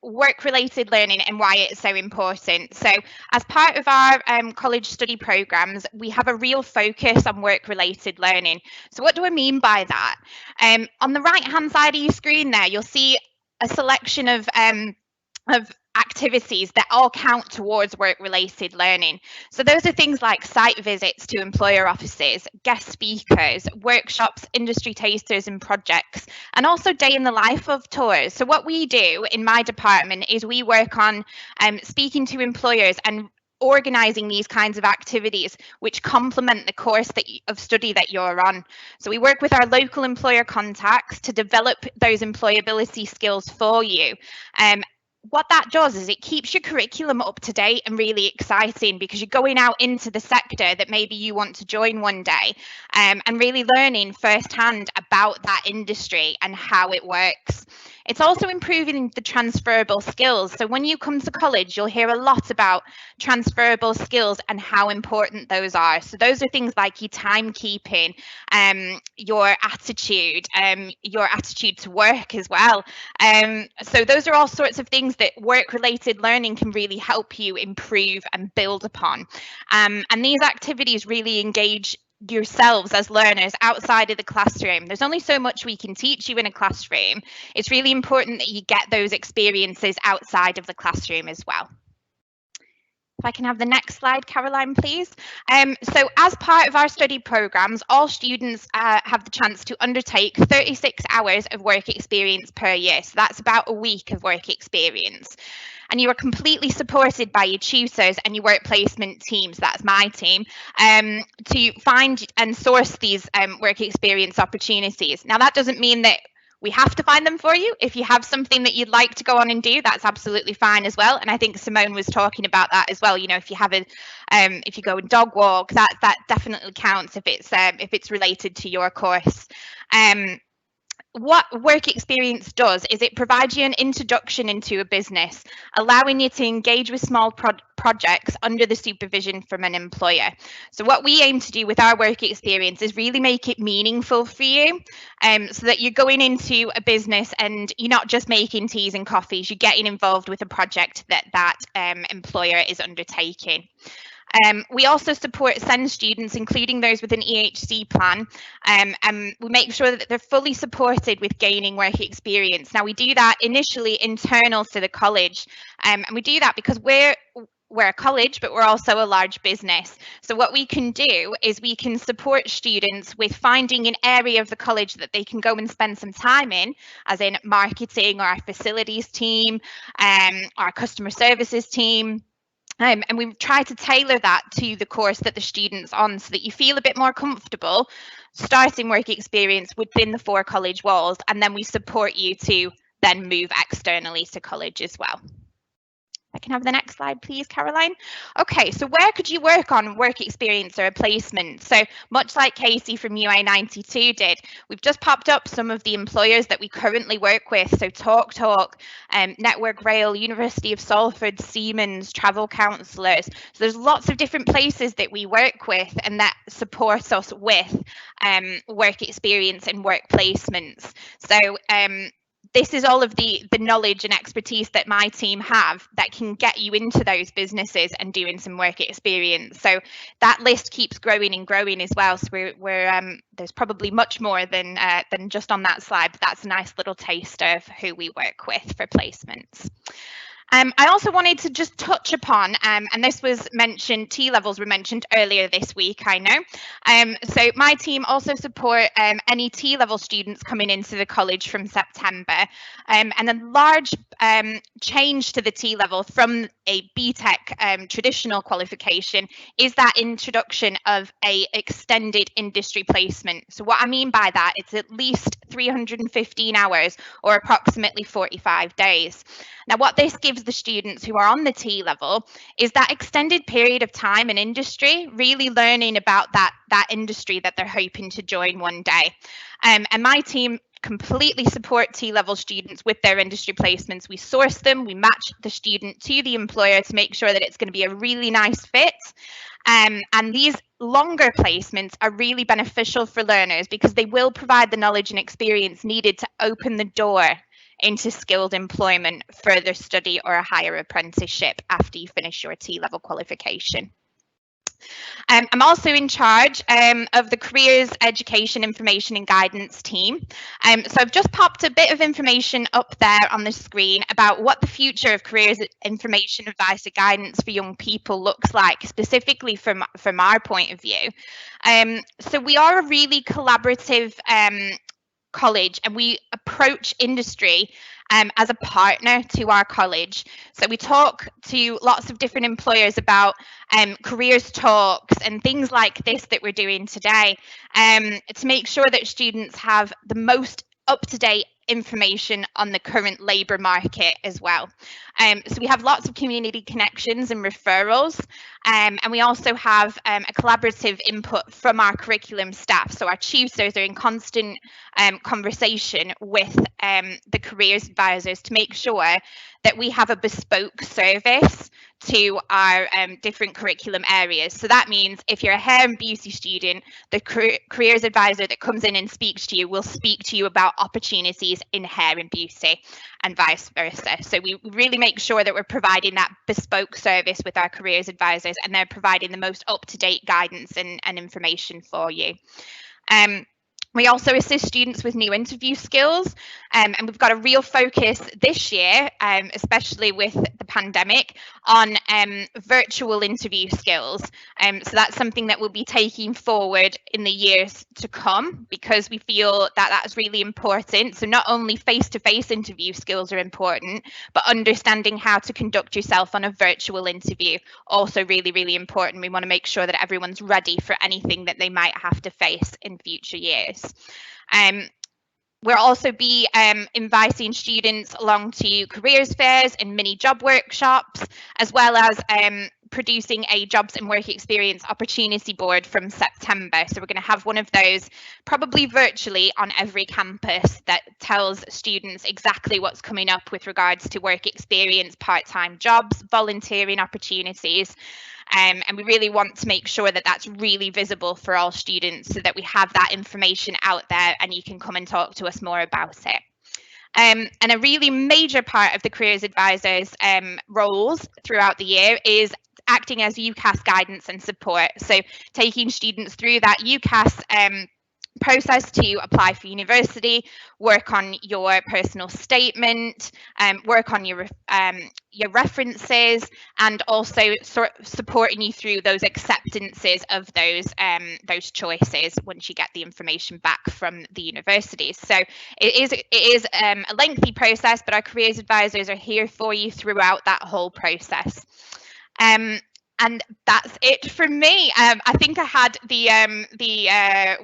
work-related learning and why it's so important. So as part of our college study programmes, we have a real focus on work-related learning. So what do I mean by that? On the right-hand side of your screen there, you'll see a selection of activities that all count towards work-related learning. So those are things like site visits to employer offices, guest speakers, workshops, industry tasters and projects, and also day in the life of tours. So what we do in my department is we work on speaking to employers and organising these kinds of activities which complement the course of study that you're on. So we work with our local employer contacts to develop those employability skills for you. What that does is it keeps your curriculum up to date and really exciting, because you're going out into the sector that maybe you want to join one day, and really learning firsthand about that industry and how it works. It's also improving the transferable skills. So when you come to college, you'll hear a lot about transferable skills and how important those are. So those are things like your timekeeping, your attitude to work as well. So those are all sorts of things that work-related learning can really help you improve and build upon. And these activities really engage yourselves as learners outside of the classroom. There's only so much we can teach you in a classroom. It's really important that you get those experiences outside of the classroom as well. If I can have the next slide, Caroline, please. So as part of our study programmes, all students have the chance to undertake 36 hours of work experience per year. So that's about a week of work experience. And you are completely supported by your tutors and your work placement teams, that's my team, to find and source these work experience opportunities. Now, that doesn't mean that we have to find them for you. If you have something that you'd like to go on and do, that's absolutely fine as well. And I think Simone was talking about that as well. You know, if you have a if you go and dog walk, that definitely counts if it's related to your course. What work experience does is it provides you an introduction into a business, allowing you to engage with small projects under the supervision from an employer. So what we aim to do with our work experience is really make it meaningful for you, so that you're going into a business and you're not just making teas and coffees, you're getting involved with a project that employer is undertaking. We also send students, including those with an EHC plan, and we make sure that they're fully supported with gaining work experience. Now, we do that initially internal to the college, and we do that because we're a college, but we're also a large business. So what we can do is we can support students with finding an area of the college that they can go and spend some time in, as in marketing or our facilities team, our customer services team. And we try to tailor that to the course that the student's on, so that you feel a bit more comfortable starting work experience within the 4 college walls, and then we support you to then move externally to college as well. I can have the next slide, please, Caroline. Okay, so where could you work on work experience or a placement? So much like Casey from UA92 did, we've just popped up some of the employers that we currently work with. So TalkTalk, Network Rail, University of Salford, Siemens, Travel Counsellors. So there's lots of different places that we work with and that support us with work experience and work placements. So this is all of the knowledge and expertise that my team have that can get you into those businesses and doing some work experience. So that list keeps growing and growing as well. So we're there's probably much more than just on that slide, but that's a nice little taster of who we work with for placements. I also wanted to just touch upon, and this was mentioned, T-levels were mentioned earlier this week, I know. So my team also support any T-level students coming into the college from September. And a large change to the T-level from a BTEC traditional qualification is that introduction of a extended industry placement. So what I mean by that, it's at least 315 hours or approximately 45 days. Now, what this gives the students who are on the T level is that extended period of time in industry, really learning about that industry that they're hoping to join one day. And my team completely support T-level students with their industry placements. We source them, we match the student to the employer to make sure that it's going to be a really nice fit. And these longer placements are really beneficial for learners because they will provide the knowledge and experience needed to open the door into skilled employment, further study or a higher apprenticeship after you finish your T-level qualification. I'm also in charge of the Careers Education Information and Guidance team. So I've just popped a bit of information up there on the screen about what the future of careers information, advice and guidance for young people looks like, specifically from our point of view. So we are a really collaborative college, and we approach industry as a partner to our college. So we talk to lots of different employers about careers talks and things like this that we're doing today, to make sure that students have the most up-to-date information on the current labour market as well. So we have lots of community connections and referrals, and we also have a collaborative input from our curriculum staff. So our tutors are in constant conversation with the careers advisors to make sure that we have a bespoke service to our different curriculum areas. So that means if you're a hair and beauty student, the careers advisor that comes in and speaks to you will speak to you about opportunities in hair and beauty, and vice versa. So we really make sure that we're providing that bespoke service with our careers advisors, and they're providing the most up-to-date guidance and information for you. We also assist students with new interview skills, and we've got a real focus this year, especially with the pandemic, on virtual interview skills. So that's something that we'll be taking forward in the years to come, because we feel that that's really important. So not only face-to-face interview skills are important, but understanding how to conduct yourself on a virtual interview, also really, really important. We want to make sure that everyone's ready for anything that they might have to face in future years. We'll also be inviting students along to careers fairs and mini job workshops, as well as producing a jobs and work experience opportunity board from September. So we're going to have one of those probably virtually on every campus that tells students exactly what's coming up with regards to work experience, part-time jobs, volunteering opportunities. And we really want to make sure that that's really visible for all students so that we have that information out there and you can come and talk to us more about it. And a really major part of the careers advisors roles throughout the year is acting as UCAS guidance and support. So taking students through that UCAS process to apply for university, work on your personal statement, work on your references, and also supporting you through those acceptances of those choices once you get the information back from the universities. So it is a lengthy process, but our careers advisors are here for you throughout that whole process. And that's it from me. I think I had the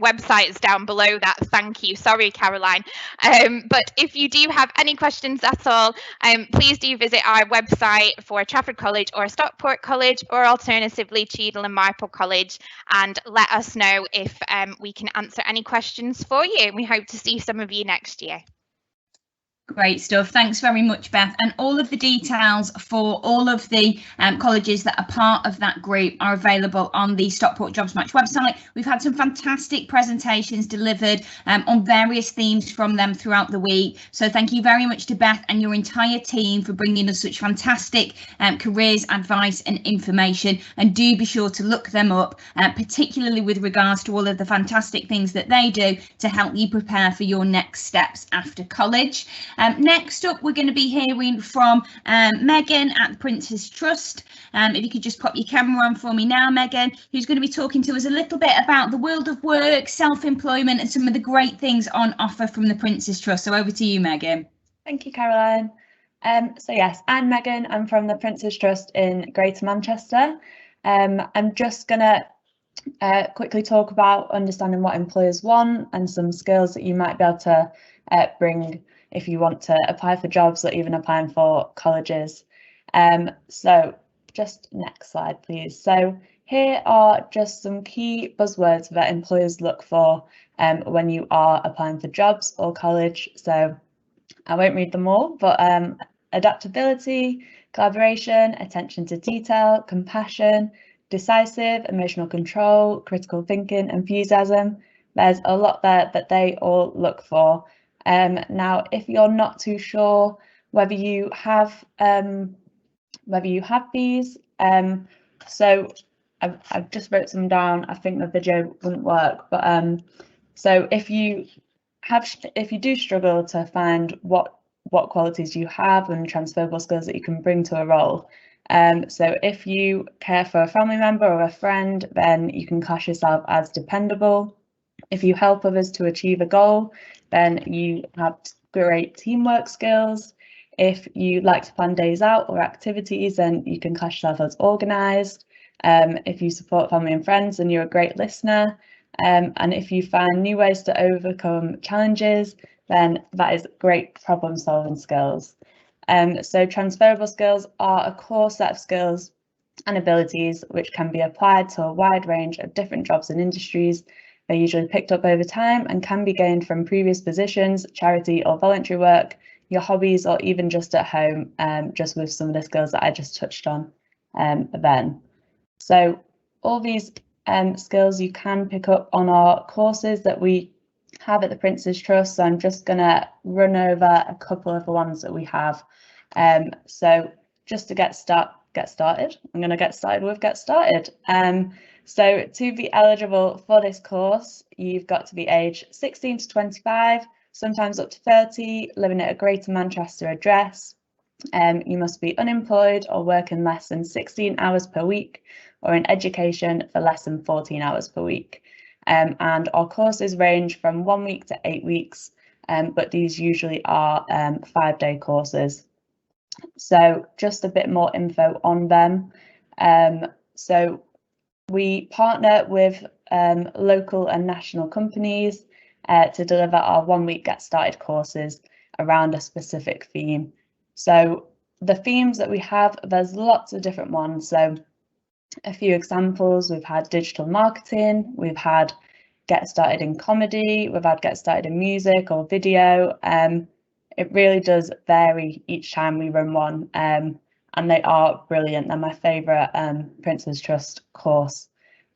websites down below that. Thank you. Sorry, Caroline. But if you do have any questions at all, please do visit our website for Trafford College or Stockport College, or alternatively Cheadle and Marple College, and let us know if we can answer any questions for you. We hope to see some of you next year.
Great stuff. Thanks very much, Beth. And all of the details for all of the colleges that are part of that group are available on the Stockport Jobs Match website. We've had some fantastic presentations delivered on various themes from them throughout the week. So thank you very much to Beth and your entire team for bringing us such fantastic careers advice and information. And do be sure to look them up, particularly with regards to all of the fantastic things that they do to help you prepare for your next steps after college. Next up, we're going to be hearing from Megan at the Prince's Trust. If you could just pop your camera on for me now, Megan, who's going to be talking to us a little bit about the world of work, self-employment, and some of the great things on offer from the Prince's Trust. So over to you, Megan.
Thank you, Caroline. So yes, I'm Megan. I'm from the Prince's Trust in Greater Manchester. I'm just going to quickly talk about understanding what employers want and some skills that you might be able to bring if you want to apply for jobs or even applying for colleges. So just next slide, please. So here are just some key buzzwords that employers look for when you are applying for jobs or college. So I won't read them all, but adaptability, collaboration, attention to detail, compassion, decisive, emotional control, critical thinking, enthusiasm. There's a lot there that they all look for. Now, if you're not too sure whether you have these, so I've just wrote some down. I think the video wouldn't work, but so if you do struggle to find what qualities you have and transferable skills that you can bring to a role, so if you care for a family member or a friend, then you can class yourself as dependable. If you help others to achieve a goal, then you have great teamwork skills. If you like to plan days out or activities, then you can class yourself as organised. If you support family and friends, then you're a great listener. And if you find new ways to overcome challenges, then that is great problem solving skills. So transferable skills are a core set of skills and abilities which can be applied to a wide range of different jobs and industries. They're usually picked up over time and can be gained from previous positions, charity or voluntary work, your hobbies, or even just at home, just with some of the skills that I just touched on then. So all these skills you can pick up on our courses that we have at the Prince's Trust. So I'm just going to run over a couple of the ones that we have. So just to get started, I'm going to get started with Get Started. So to be eligible for this course, you've got to be aged 16 to 25, sometimes up to 30, living at a Greater Manchester address. You must be unemployed or working less than 16 hours per week, or in education for less than 14 hours per week. And our courses range from 1 week to 8 weeks, but these usually are 5-day courses. So just a bit more info on them. So we partner with local and national companies. to deliver our 1 week Get Started courses around a specific theme. So the themes that we have, there's lots of different ones. So a few examples, we've had digital marketing, we've had Get Started in comedy, we've had Get Started in music or video. It really does vary each time we run one, and they are brilliant. They're my favourite Prince's Trust course.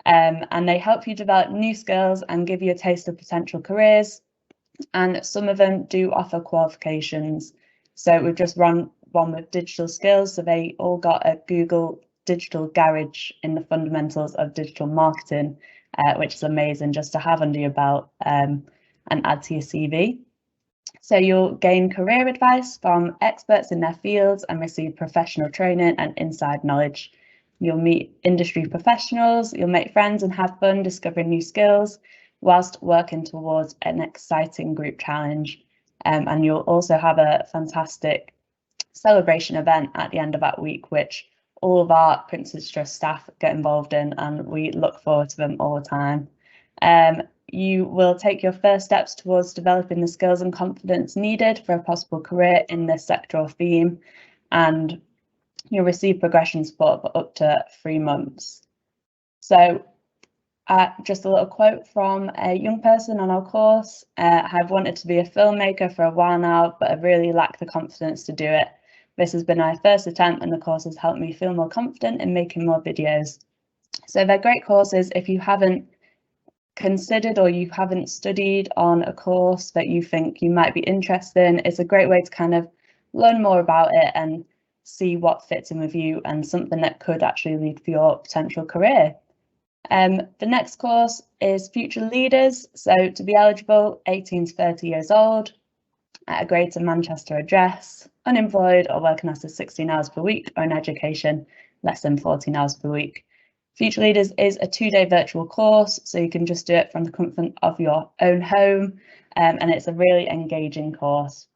And they help you develop new skills and give you a taste of potential careers. And some of them do offer qualifications. So we've just run one with digital skills. So they all got a Google Digital Garage in the fundamentals of digital marketing, which is amazing just to have under your belt and add to your CV. So you'll gain career advice from experts in their fields and receive professional training and inside knowledge. You'll meet industry professionals, you'll make friends and have fun discovering new skills whilst working towards an exciting group challenge. And you'll also have a fantastic celebration event at the end of that week, which all of our Prince's Trust staff get involved in, and we look forward to them all the time. You will take your first steps towards developing the skills and confidence needed for a possible career in this sector or theme, and you'll receive progression support for up to 3 months. So just a little quote from a young person on our course. I've wanted to be a filmmaker for a while now, but I really lack the confidence to do it. This has been my first attempt and the course has helped me feel more confident in making more videos. So they're great courses if you haven't considered or you haven't studied on a course that you think you might be interested in. It's a great way to kind of learn more about it and see what fits in with you and something that could actually lead for your potential career. The next course is Future Leaders. So to be eligible, 18 to 30 years old, at a Greater Manchester address, unemployed or working after 16 hours per week, or in education, less than 14 hours per week. Future Leaders is a 2-day virtual course, so you can just do it from the comfort of your own home, and it's a really engaging course.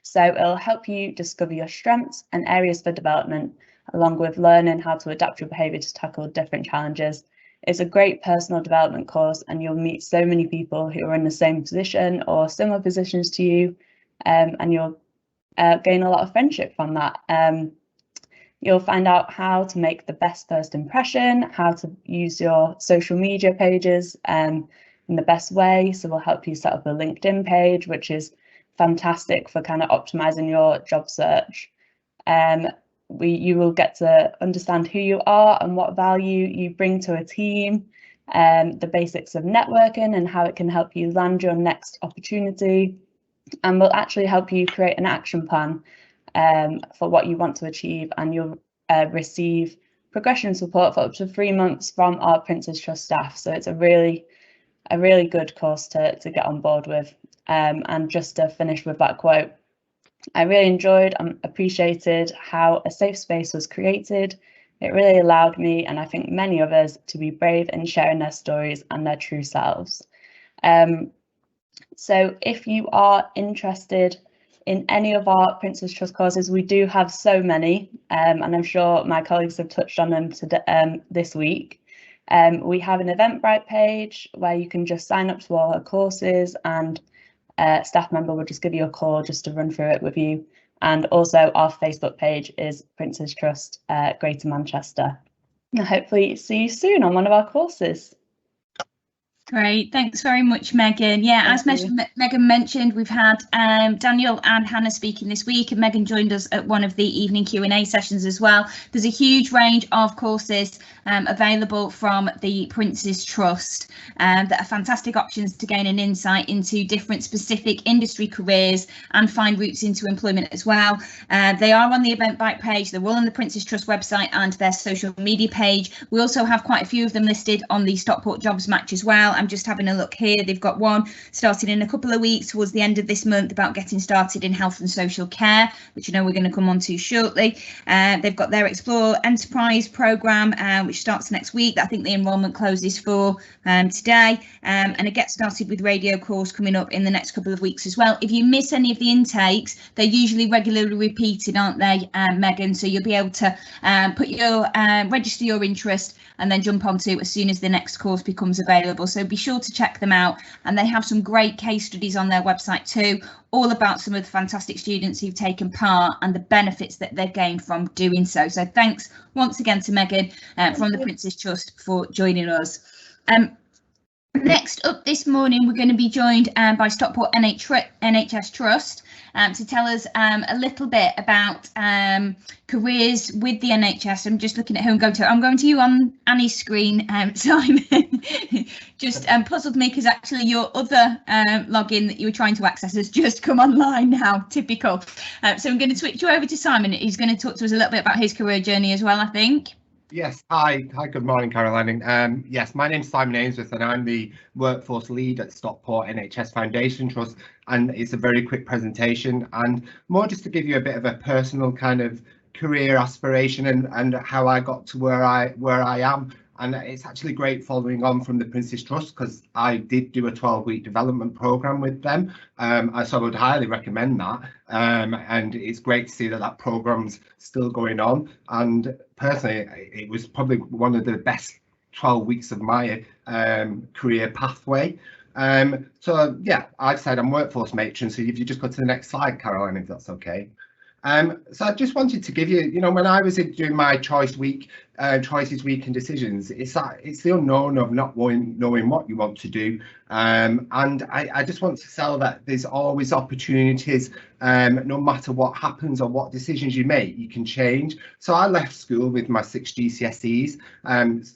So it'll help you discover your strengths and areas for development, along with learning how to adapt your behaviour to tackle different challenges. It's a great personal development course, and you'll meet so many people who are in the same position or similar positions to you, and you'll gain a lot of friendship from that. You'll find out how to make the best first impression, how to use your social media pages in the best way. So we'll help you set up a LinkedIn page, which is fantastic for kind of optimizing your job search. You will get to understand who you are and what value you bring to a team, the basics of networking and how it can help you land your next opportunity, and will actually help you create an action plan for what you want to achieve, and you'll receive progression support for up to 3 months from our Prince's Trust staff. So it's a really good course to get on board with. And just to finish with that quote, I really enjoyed and appreciated how a safe space was created. It really allowed me, and I think many others, to be brave in sharing their stories and their true selves. So if you are interested in any of our Prince's Trust courses, we do have so many, and I'm sure my colleagues have touched on them today, this week. We have an Eventbrite page where you can just sign up to all our courses, and a staff member will just give you a call just to run through it with you. And also our Facebook page is Prince's Trust Greater Manchester. And hopefully see you soon on one of our courses.
Great, thanks very much, Megan. Yeah, as Megan mentioned, we've had Daniel and Hannah speaking this week, and Megan joined us at one of the evening Q&A sessions as well. There's a huge range of courses available from the Prince's Trust that are fantastic options to gain an insight into different specific industry careers and find routes into employment as well. They are on the Eventbrite page, they're all on the Prince's Trust website and their social media page. We also have quite a few of them listed on the Stockport Jobs Match as well. I'm just having a look here. They've got one starting in a couple of weeks towards the end of this month about getting started in health and social care, which I know we're going to come on to shortly. They've got their Explore Enterprise programme, which starts next week. I think the enrolment closes for today, and a Get Started with Radio course coming up in the next couple of weeks as well. If you miss any of the intakes, they're usually regularly repeated, aren't they, Megan? So you'll be able to register your interest and then jump onto as soon as the next course becomes available. So be sure to check them out. And they have some great case studies on their website too, all about some of the fantastic students who've taken part and the benefits that they've gained from doing so. So thanks once again to Megan from the Prince's Trust for joining us. Next up this morning, we're going to be joined by Stockport NHS Trust to tell us a little bit about careers with the NHS. I'm just looking at who I'm going to. I'm going to you on Annie's screen, Simon. Just puzzled me because actually your other login that you were trying to access has just come online now. Typical. So I'm going to switch you over to Simon. He's going to talk to us a little bit about his career journey as well, I think.
Yes, hi, good morning, Caroline. Yes, my name's Simon Ainsworth and I'm the workforce lead at Stockport NHS Foundation Trust, and it's a very quick presentation and more just to give you a bit of a personal kind of career aspiration and how I got to where I am. And it's actually great following on from the Prince's Trust because I did do a 12-week development programme with them. So I would highly recommend that. And it's great to see that that programme's still going on. And personally, it was probably one of the best 12 weeks of my career pathway. So yeah, I've said I'm workforce matron. So if you just go to the next slide, Caroline, if that's okay. So I just wanted to give you, when I was doing my choices week and decisions, it's the unknown of not knowing what you want to do. And I just want to sell that there's always opportunities, no matter what happens or what decisions you make, you can change. So I left school with my 6 GCSEs.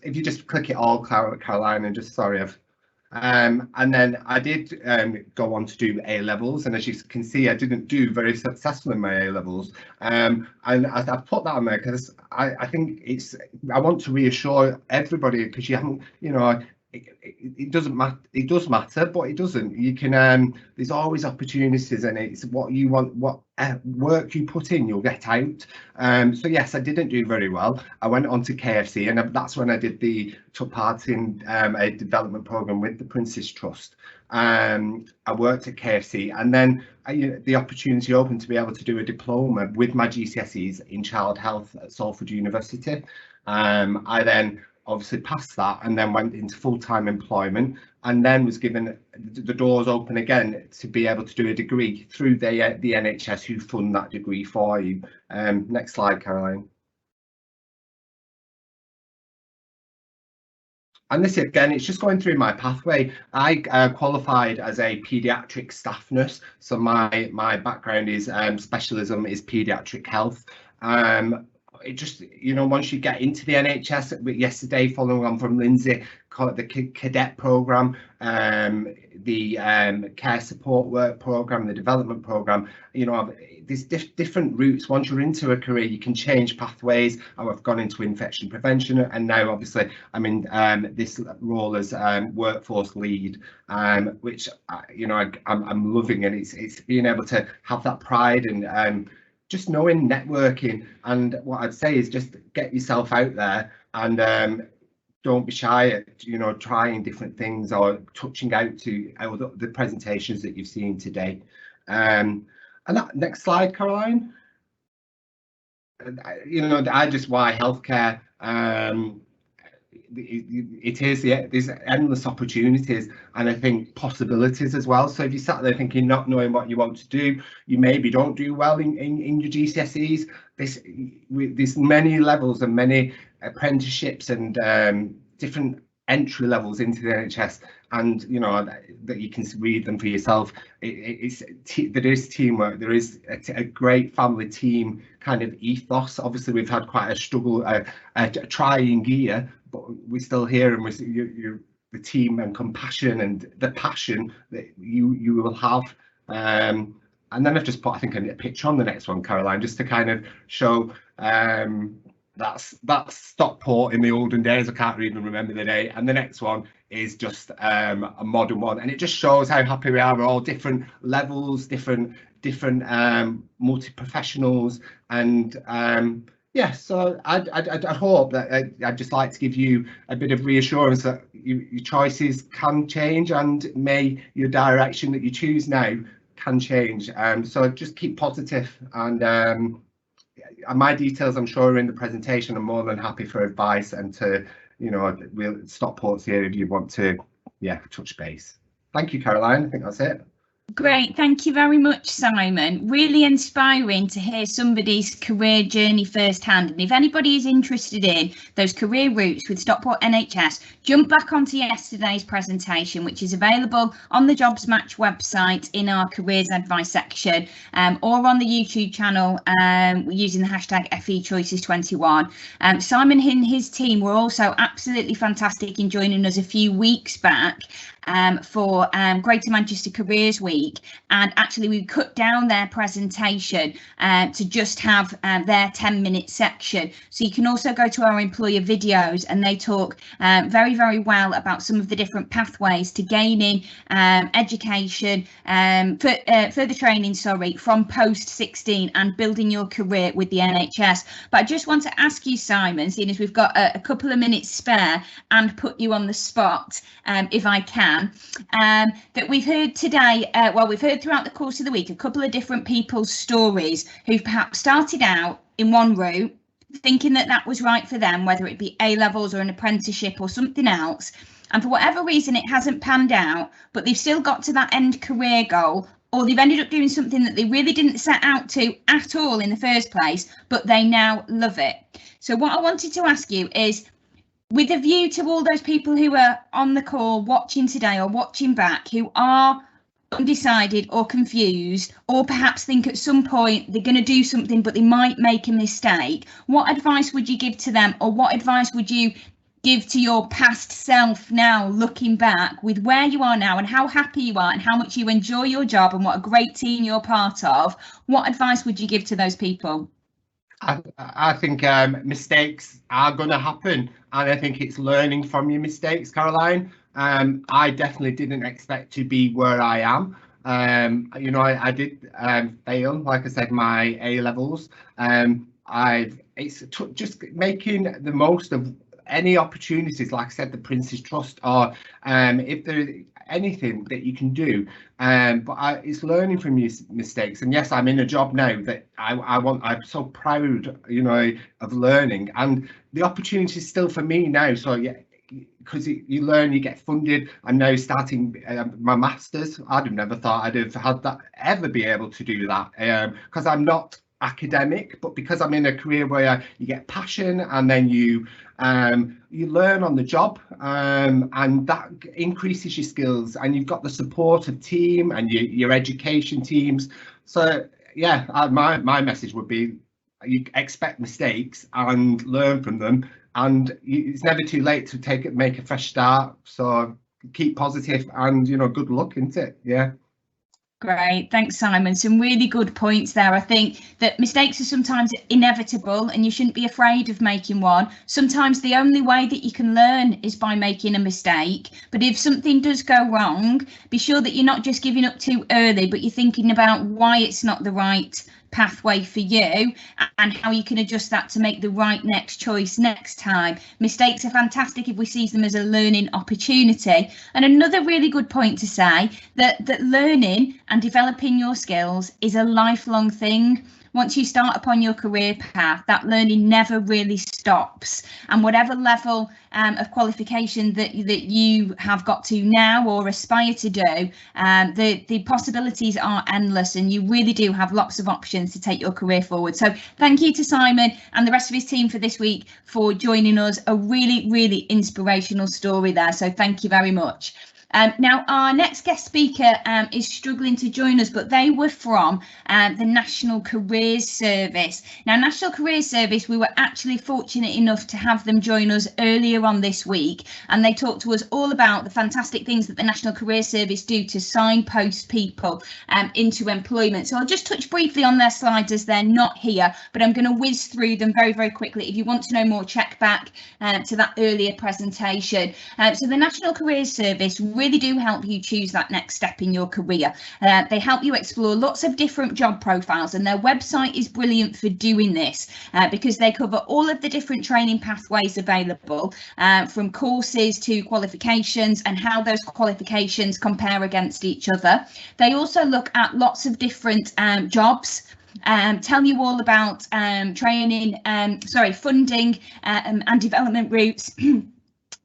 If you just click it all, Caroline, and just sorry, and then I did go on to do A levels, and as you can see, I didn't do very successful in my A levels. And I've put that on there because I think I want to reassure everybody, because you haven't, it doesn't matter. It does matter, but it doesn't. You can. There's always opportunities, and it's what you want, what work you put in, you'll get out. So yes, I didn't do very well. I went on to KFC, and that's when I took part in a development program with the Prince's Trust. I worked at KFC, and then the opportunity opened to be able to do a diploma with my GCSEs in child health at Salford University. I then obviously passed that and then went into full-time employment, and then was given the doors open again to be able to do a degree through the NHS, who fund that degree for you. Next slide, Caroline. And this again, it's just going through my pathway. I qualified as a paediatric staff nurse, so my background is specialism is paediatric health. It just, once you get into the NHS, yesterday, following on from Lindsay, the cadet programme, the care support work programme, the development programme, there's different routes. Once you're into a career, you can change pathways. I've gone into infection prevention, and now obviously I'm in this role as workforce lead, which I'm loving, and it's being able to have that pride and just knowing networking. And what I'd say is just get yourself out there and don't be shy at trying different things or touching out to the presentations that you've seen today. And that next slide, Caroline. I just why healthcare. There's endless opportunities, and I think possibilities as well. So if you sat there thinking, not knowing what you want to do, you maybe don't do well in your GCSEs. There's many levels and many apprenticeships and different entry levels into the NHS, and that you can read them for yourself. There is teamwork. There is a great family team kind of ethos. Obviously, we've had quite a struggle, a trying year, but we're still here, and the team and compassion and the passion that you will have. And then I've just put, I think, a picture on the next one, Caroline, just to kind of show that's Stockport in the olden days. I can't even remember the date. And the next one is just a modern one, and it just shows how happy we are. We're all different levels, different multi-professionals, and yeah, so I'd hope that I'd just like to give you a bit of reassurance that your choices can change, and your direction that you choose now can change. So just keep positive, and my details, I'm sure, are in the presentation. I'm more than happy for advice, and to Stockport's here if you want to yeah, touch base. Thank you, Caroline. I think that's it.
Great, thank you very much, Simon. Really inspiring to hear somebody's career journey firsthand. And if anybody is interested in those career routes with Stockport NHS, jump back onto yesterday's presentation, which is available on the Jobs Match website in our careers advice section, or on the YouTube channel using the hashtag FEChoices21. Simon and his team were also absolutely fantastic in joining us a few weeks back for Greater Manchester Careers Week, and actually we cut down their presentation to just have their 10-minute section. So you can also go to our employer videos, and they talk very well about some of the different pathways to gaining education, further training, from post 16 and building your career with the NHS. But I just want to ask you, Simon, seeing as we've got a couple of minutes spare, and put you on the spot, if I can, that we've heard today, we've heard throughout the course of the week, a couple of different people's stories who've perhaps started out in one route, thinking that that was right for them, whether it be A-levels or an apprenticeship or something else, and for whatever reason it hasn't panned out, but they've still got to that end career goal, or they've ended up doing something that they really didn't set out to at all in the first place, but they now love it. So what I wanted to ask you is, with a view to all those people who are on the call watching today or watching back, who are undecided or confused, or perhaps think at some point they're going to do something but they might make a mistake, what advice would you give to them, or what advice would you give to your past self now, looking back with where you are now and how happy you are and how much you enjoy your job and what a great team you're part of? What advice would you give to those people?
I think mistakes are going to happen, and I think it's learning from your mistakes, Caroline. I definitely didn't expect to be where I am. I did fail, like I said, my A-levels. It's just making the most of any opportunities, like I said, the Prince's Trust, or if there's anything that you can do, but it's learning from your mistakes. And yes, I'm in a job now that I'm so proud, of learning, and the opportunity is still for me now. So yeah, because you learn, you get funded. I'm now starting my masters. I'd have never thought I'd have had that, ever be able to do that, because I'm not academic, but because I'm in a career where you get passion, and then you learn on the job, and that increases your skills, and you've got the support of team and your education teams. So yeah, my message would be, you expect mistakes and learn from them, and it's never too late to make a fresh start. So keep positive, and good luck, isn't it? Yeah.
Great, thanks, Simon. Some really good points there. I think that mistakes are sometimes inevitable, and you shouldn't be afraid of making one. Sometimes the only way that you can learn is by making a mistake. But if something does go wrong, be sure that you're not just giving up too early, but you're thinking about why it's not the right pathway for you and how you can adjust that to make the right next choice next time. Mistakes are fantastic if we see them as a learning opportunity. And another really good point to say, that learning and developing your skills is a lifelong thing. Once you start upon your career path, that learning never really stops. And whatever level of qualification that you have got to now or aspire to do, the possibilities are endless, and you really do have lots of options to take your career forward. So thank you to Simon and the rest of his team for this week for joining us. A really inspirational story there. So thank you very much. Now, our next guest speaker is struggling to join us, but they were from the National Careers Service. Now, National Careers Service, we were actually fortunate enough to have them join us earlier on this week, and they talked to us all about the fantastic things that the National Careers Service do to signpost people into employment. So I'll just touch briefly on their slides as they're not here, but I'm going to whiz through them very quickly. If you want to know more, check back to that earlier presentation. So the National Careers Service really do help you choose that next step in your career. They help you explore lots of different job profiles, and their website is brilliant for doing this because they cover all of the different training pathways available, from courses to qualifications and how those qualifications compare against each other. They also look at lots of different jobs, tell you all about funding and development routes.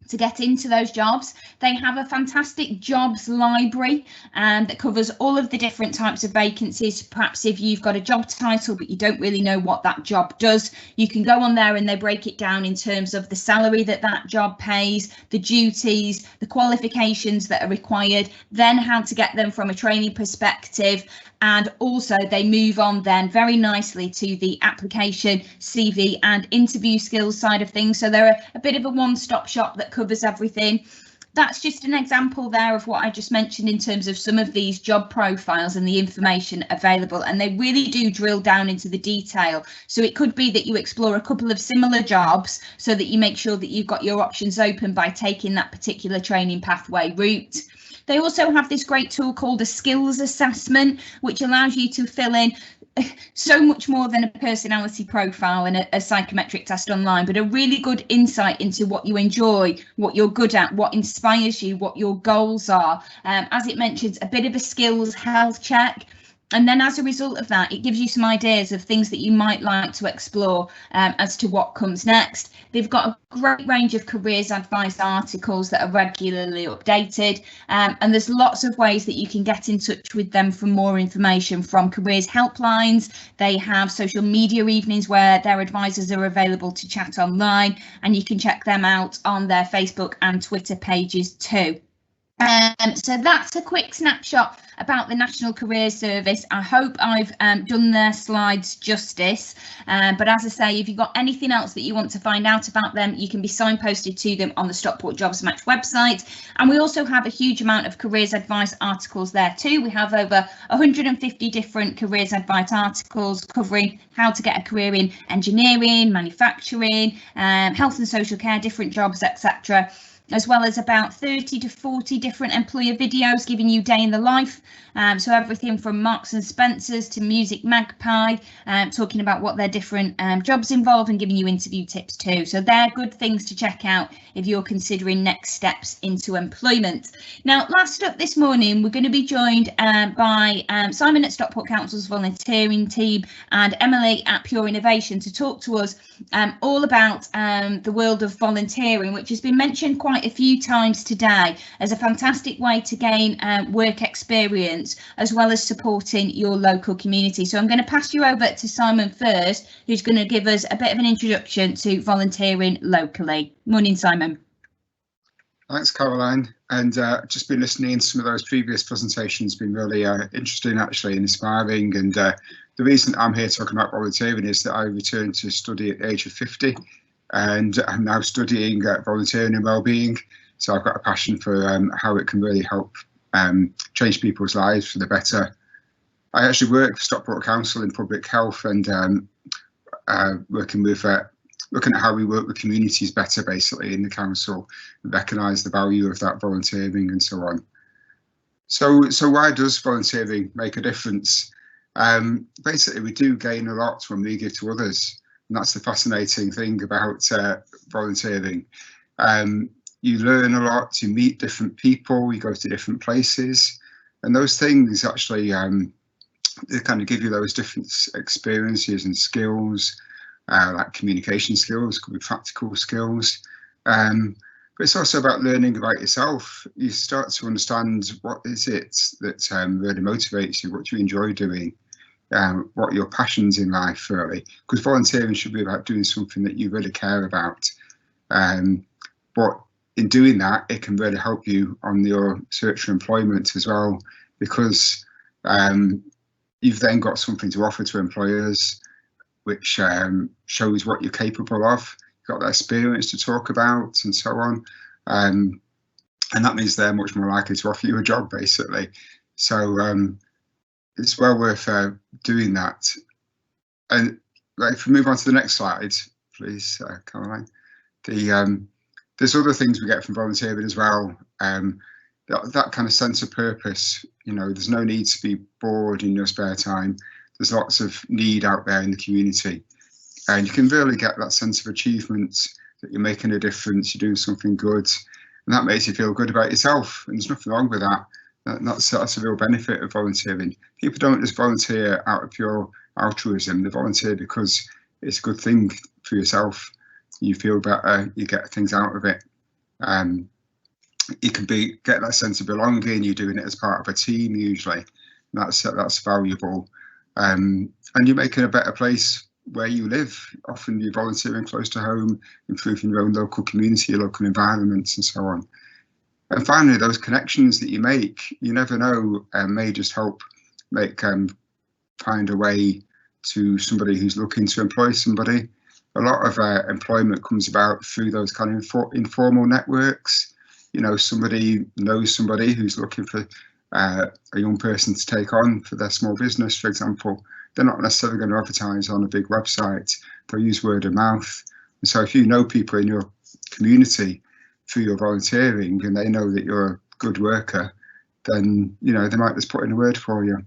to get into those jobs. They have a fantastic jobs library that covers all of the different types of vacancies. Perhaps if you've got a job title but you don't really know what that job does, you can go on there and they break it down in terms of the salary that job pays, the duties, the qualifications that are required, then how to get them from a training perspective. And also they move on then very nicely to the application, CV and interview skills side of things. So they're a bit of a one-stop shop that covers everything. That's just an example there of what I just mentioned in terms of some of these job profiles and the information available, and they really do drill down into the detail. So it could be that you explore a couple of similar jobs so that you make sure that you've got your options open by taking that particular training pathway route. They also have this great tool called a skills assessment, which allows you to fill in so much more than a personality profile and a psychometric test online, but a really good insight into what you enjoy, what you're good at, what inspires you, what your goals are. As it mentions, a bit of a skills health check. And then as a result of that, it gives you some ideas of things that you might like to explore as to what comes next. They've got a great range of careers advice articles that are regularly updated, and there's lots of ways that you can get in touch with them for more information, from careers helplines. They have social media evenings where their advisors are available to chat online, and you can check them out on their Facebook and Twitter pages too. So that's a quick snapshot about the National Careers Service. I hope I've done their slides justice, but as I say, if you've got anything else that you want to find out about them, you can be signposted to them on the Stockport Jobs Match website. And we also have a huge amount of careers advice articles there too. We have over 150 different careers advice articles covering how to get a career in engineering, manufacturing, health and social care, different jobs, etc., as well as about 30 to 40 different employer videos giving you day in the life. So everything from Marks and Spencer's to Music Magpie, talking about what their different jobs involve and giving you interview tips too. So they're good things to check out if you're considering next steps into employment. Now, last up this morning, we're going to be joined by Simon at Stockport Council's volunteering team and Emily at Pure Innovation to talk to us all about the world of volunteering, which has been mentioned quite a few times today as a fantastic way to gain work experience, as well as supporting your local community. So I'm going to pass you over to Simon first, who's going to give us a bit of an introduction to volunteering locally. Morning, Simon.
Thanks, Caroline. And just been listening to some of those previous presentations, been really interesting actually and inspiring. And the reason I'm here talking about volunteering is that I returned to study at the age of 50. And I'm now studying volunteering and wellbeing. So I've got a passion for how it can really help change people's lives for the better. I actually work for Stockport Council in public health and looking at how we work with communities better, basically, in the council, and recognise the value of that volunteering and so on. So why does volunteering make a difference? Basically, we do gain a lot when we give to others. And that's the fascinating thing about volunteering. You learn a lot, you meet different people, you go to different places, and those things actually they kind of give you those different experiences and skills, like communication skills, could be practical skills. But it's also about learning about yourself. You start to understand what is it that really motivates you, what do you enjoy doing, what your passions in life really, because volunteering should be about doing something that you really care about. But in doing that, it can really help you on your search for employment as well, because you've then got something to offer to employers, which shows what you're capable of. You've got that experience to talk about and so on. And that means they're much more likely to offer you a job, basically. So it's well worth doing that. And if we move on to the next slide, please, Caroline. There's other things we get from volunteering as well. That kind of sense of purpose. You know, there's no need to be bored in your spare time. There's lots of need out there in the community, and you can really get that sense of achievement, that you're making a difference, you're doing something good, and that makes you feel good about yourself. And there's nothing wrong with that. That's a real benefit of volunteering. People don't just volunteer out of pure altruism. They volunteer because it's a good thing for yourself. You feel better, you get things out of it. You can get that sense of belonging. You're doing it as part of a team usually. That's valuable, and you're making a better place where you live. Often you're volunteering close to home, improving your own local community, your local environments, and so on. And finally, those connections that you make, you never know, may just help find a way to somebody who's looking to employ somebody. A lot of employment comes about through those kind of informal networks. You know, somebody knows somebody who's looking for a young person to take on for their small business, for example. They're not necessarily going to advertise on a big website. They'll use word of mouth. And so if you know people in your community through your volunteering and they know that you're a good worker, then, you know, they might just put in a word for you.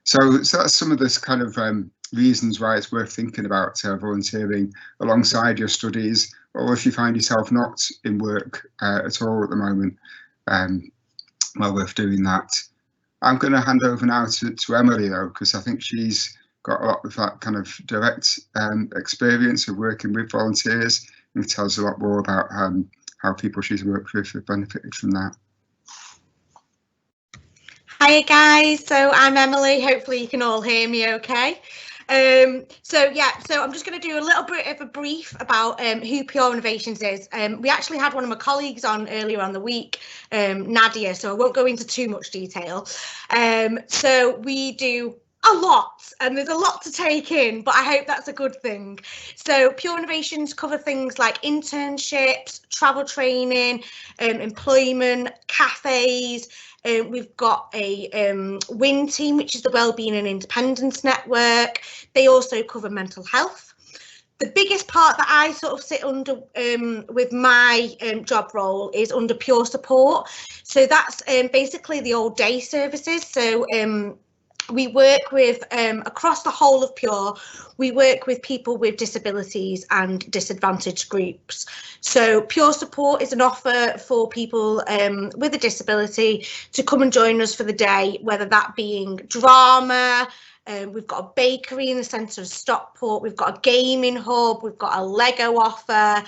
So that's some of this kind of reasons why it's worth thinking about volunteering alongside your studies, or if you find yourself not in work at all at the moment, well worth doing that. I'm going to hand over now to Emily though, because I think she's got a lot of that kind of direct experience of working with volunteers, and tells a lot more about how people she's worked with have benefited from that.
Hi guys, so I'm Emily. Hopefully you can all hear me okay. So I'm just going to do a little bit of a brief about who Pure Innovations is. We actually had one of my colleagues on earlier on the week, Nadia, so I won't go into too much detail. So we do a lot, and there's a lot to take in, but I hope that's a good thing. So Pure Innovations cover things like internships, travel training, employment, cafes. We've got a WIN team, which is the Wellbeing and Independence Network. They also cover mental health. The biggest part that I sort of sit under with my job role is under Pure Support. So that's basically the old day services. So we work with, across the whole of Pure, we work with people with disabilities and disadvantaged groups. So Pure Support is an offer for people with a disability to come and join us for the day, whether that being drama. We've got a bakery in the centre of Stockport, we've got a gaming hub, we've got a Lego offer,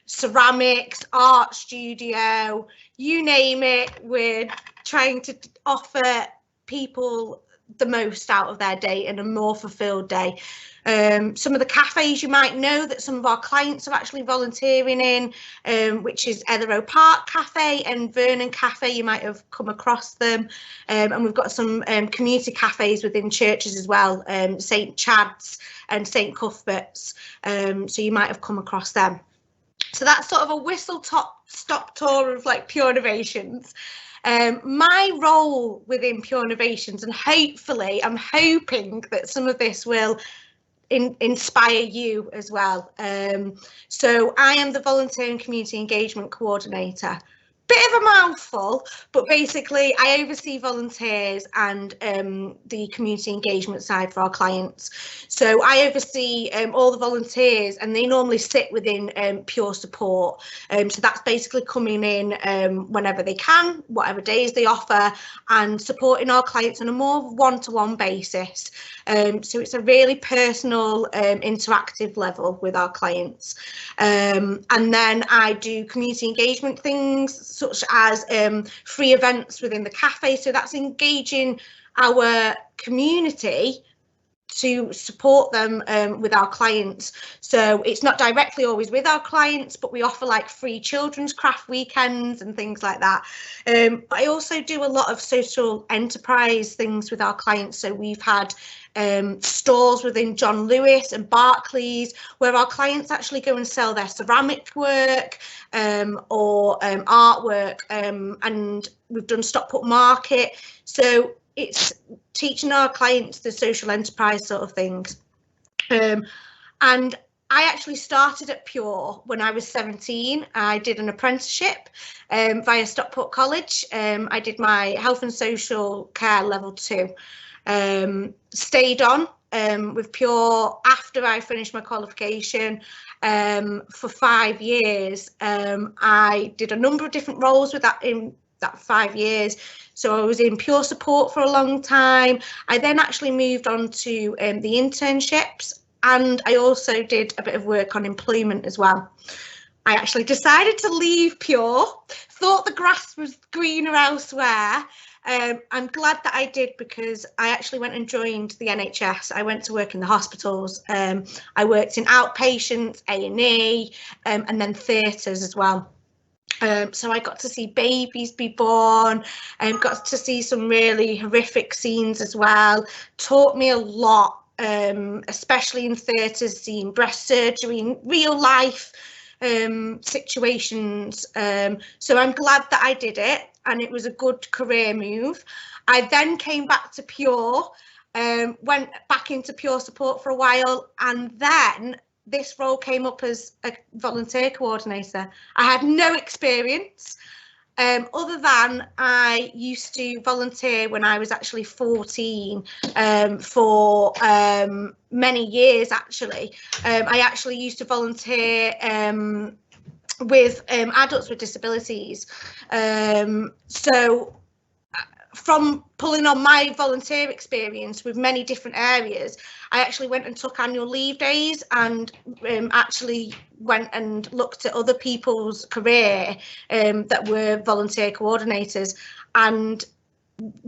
ceramics, art studio, you name it. We're trying to offer people the most out of their day and a more fulfilled day. Some of the cafes you might know that some of our clients are actually volunteering in, which is Etherrow Park Cafe and Vernon Cafe. You might have come across them, and we've got some community cafes within churches as well, St Chad's and St Cuthbert's, so you might have come across them. So that's sort of a whistle-stop tour of like Pure Innovations. My role within Pure Innovations, and hopefully I'm hoping that some of this will inspire you as well. So I am the Volunteer and Community Engagement Coordinator. Bit of a mouthful, but basically I oversee volunteers and the community engagement side for our clients. So I oversee all the volunteers, and they normally sit within Pure Support. So that's basically coming in whenever they can, whatever days they offer, and supporting our clients on a more one-to-one basis. So it's a really personal, interactive level with our clients. And then I do community engagement things, such as free events within the cafe. So that's engaging our community to support them with our clients. So it's not directly always with our clients, but we offer like free children's craft weekends and things like that. But I also do a lot of social enterprise things with our clients. So we've had stores within John Lewis and Barclays where our clients actually go and sell their ceramic work or artwork, and we've done Stockport Market. So it's teaching our clients the social enterprise sort of things. And I actually started at Pure when I was 17. I did an apprenticeship via Stockport College. I did my health and social care level 2. Stayed on with Pure after I finished my qualification for 5 years. I did a number of different roles with that in that 5 years. So I was in Pure Support for a long time. I then actually moved on to the internships, and I also did a bit of work on employment as well. I actually decided to leave Pure, thought the grass was greener elsewhere. I'm glad that I did, because I actually went and joined the NHS. I went to work in the hospitals. I worked in outpatients, A&E, and then theatres as well. So I got to see babies be born, and got to see some really horrific scenes as well. Taught me a lot, especially in theatres, seeing breast surgery in real life situations. So I'm glad that I did it, and it was a good career move. I then came back to Pure, went back into Pure support for a while, and then this role came up as a volunteer coordinator. I had no experience, other than I used to volunteer when I was actually 14 for many years, actually. I actually used to volunteer with adults with disabilities. So from pulling on my volunteer experience with many different areas, I actually went and took annual leave days, and actually went and looked at other people's career that were volunteer coordinators, and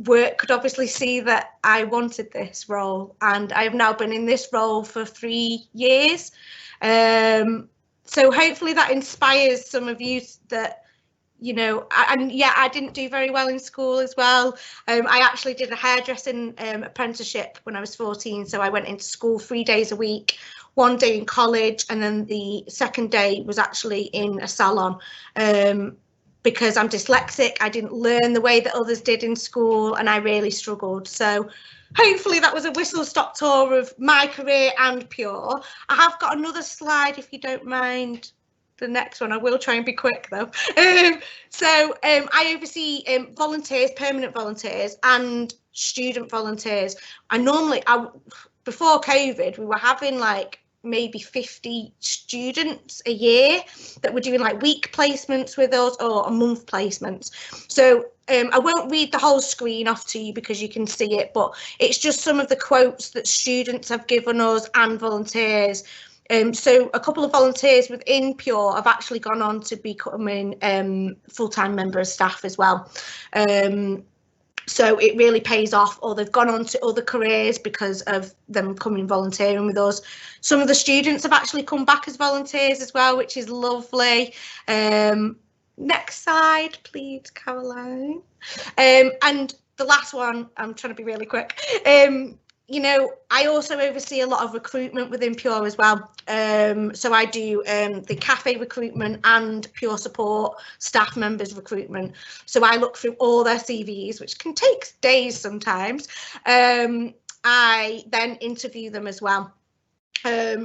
work could obviously see that I wanted this role, and I have now been in this role for 3 years. So hopefully that inspires some of you that, you know, I didn't do very well in school as well. I actually did a hairdressing apprenticeship when I was 14. So I went into school 3 days a week, 1 day in college, and then the second day was actually in a salon. Because I'm dyslexic, I didn't learn the way that others did in school, and I really struggled. So hopefully that was a whistle-stop tour of my career and Pure. I have got another slide, if you don't mind. The next one, I will try and be quick though. I oversee volunteers, permanent volunteers, and student volunteers. Before COVID, we were having like maybe 50 students a year that were doing like week placements with us, or a month placements. So I won't read the whole screen off to you because you can see it, but it's just some of the quotes that students have given us and volunteers. So a couple of volunteers within Pure have actually gone on to becoming full-time member of staff as well. So it really pays off, or they've gone on to other careers because of them coming volunteering with us. Some of the students have actually come back as volunteers as well, which is lovely. Next slide, please, Caroline. And the last one, I'm trying to be really quick. You know, I also oversee a lot of recruitment within Pure as well. So I do the cafe recruitment and Pure support staff members recruitment. So I look through all their CVs, which can take days sometimes. I then interview them as well.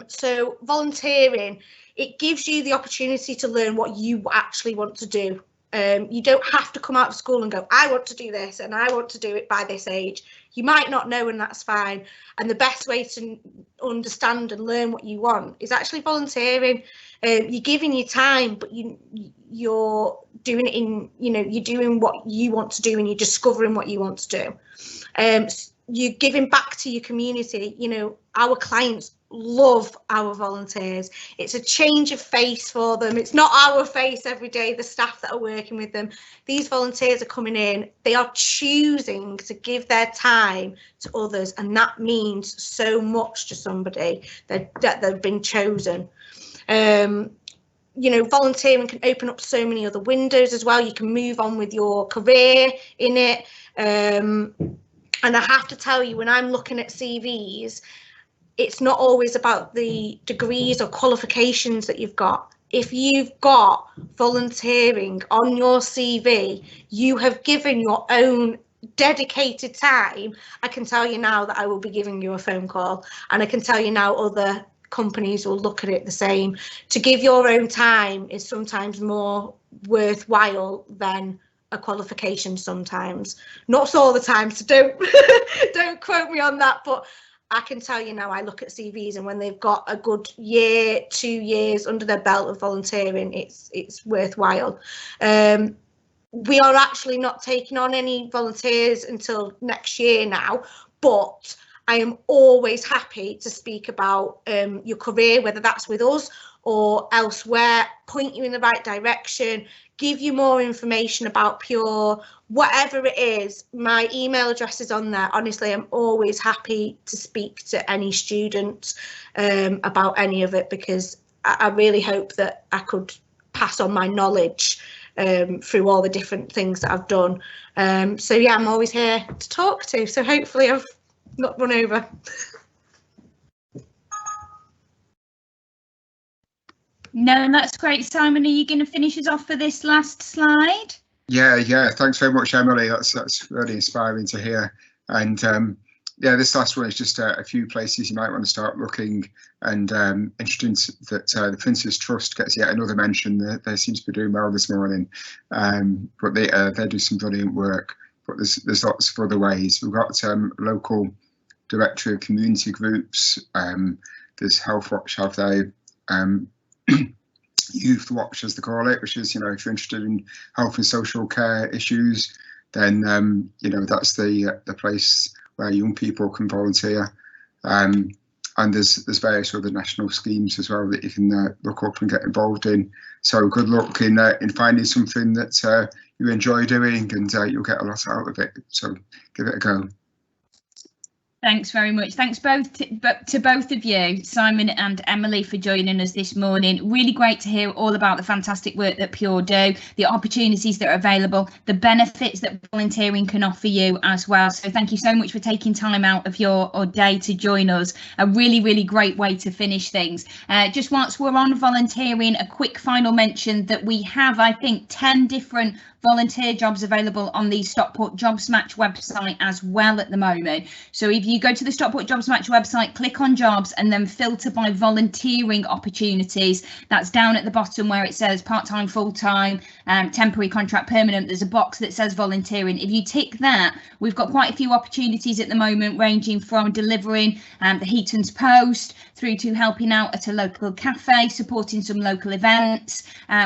So volunteering, it gives you the opportunity to learn what you actually want to do. You don't have to come out of school and go, I want to do this and I want to do it by this age. You might not know, and that's fine. And the best way to understand and learn what you want is actually volunteering. You're giving your time, but you're doing it in, you know, you're doing what you want to do and you're discovering what you want to do. You're giving back to your community. You know, our clients love our volunteers. It's a change of face for them. It's not our face every day, the staff that are working with them. These volunteers are coming in, they are choosing to give their time to others, and that means so much to somebody that they've been chosen. You know, volunteering can open up so many other windows as well. You can move on with your career in it. And I have to tell you, when I'm looking at CVs, it's not always about the degrees or qualifications that you've got. If you've got volunteering on your CV, you have given your own dedicated time. I can tell you now that I will be giving you a phone call, and I can tell you now other companies will look at it the same. To give your own time is sometimes more worthwhile than a qualification sometimes. Not all the time, so don't quote me on that, but I can tell you now, I look at CVs, and when they've got a good year, 2 years under their belt of volunteering, it's worthwhile. We are actually not taking on any volunteers until next year now, but I am always happy to speak about your career, whether that's with us or elsewhere, point you in the right direction, give you more information about Pure, whatever it is. My email address is on there. Honestly, I'm always happy to speak to any student about any of it, because I really hope that I could pass on my knowledge through all the different things that I've done. So yeah, I'm always here to talk to. So hopefully I've not run over.
No, and that's great. Simon, are you going to finish us off for this last slide?
Yeah, thanks very much, Emily. That's really inspiring to hear. And yeah, this last one is just a few places you might want to start looking. And interesting that the Prince's Trust gets yet another mention. They seem to be doing well this morning, but they do some brilliant work. But there's lots of other ways. We've got local directory of community groups. There's Health Watch, have they? Youth Watch, as they call it, which is, if you're interested in health and social care issues, then that's the place where young people can volunteer. And there's various other national schemes as well that you can look up and get involved in. So good luck in finding something that you enjoy doing, and you'll get a lot out of it. So give it a go.
Thanks very much. Thanks to both of you, Simon and Emily, for joining us this morning. Really great to hear all about the fantastic work that Pure do, the opportunities that are available, the benefits that volunteering can offer you as well. So thank you so much for taking time out of your day to join us. A really, really great way to finish things. Just whilst we're on volunteering, a quick final mention that we have, I think, 10 different volunteer jobs available on the Stockport Jobs Match website as well at the moment. So if you go to the Stockport Jobs Match website, click on jobs and then filter by volunteering opportunities. That's down at the bottom where it says part-time, full-time, temporary, contract, permanent. There's a box that says volunteering. If you tick that, we've got quite a few opportunities at the moment, ranging from delivering the Heaton's Post through to helping out at a local cafe, supporting some local events.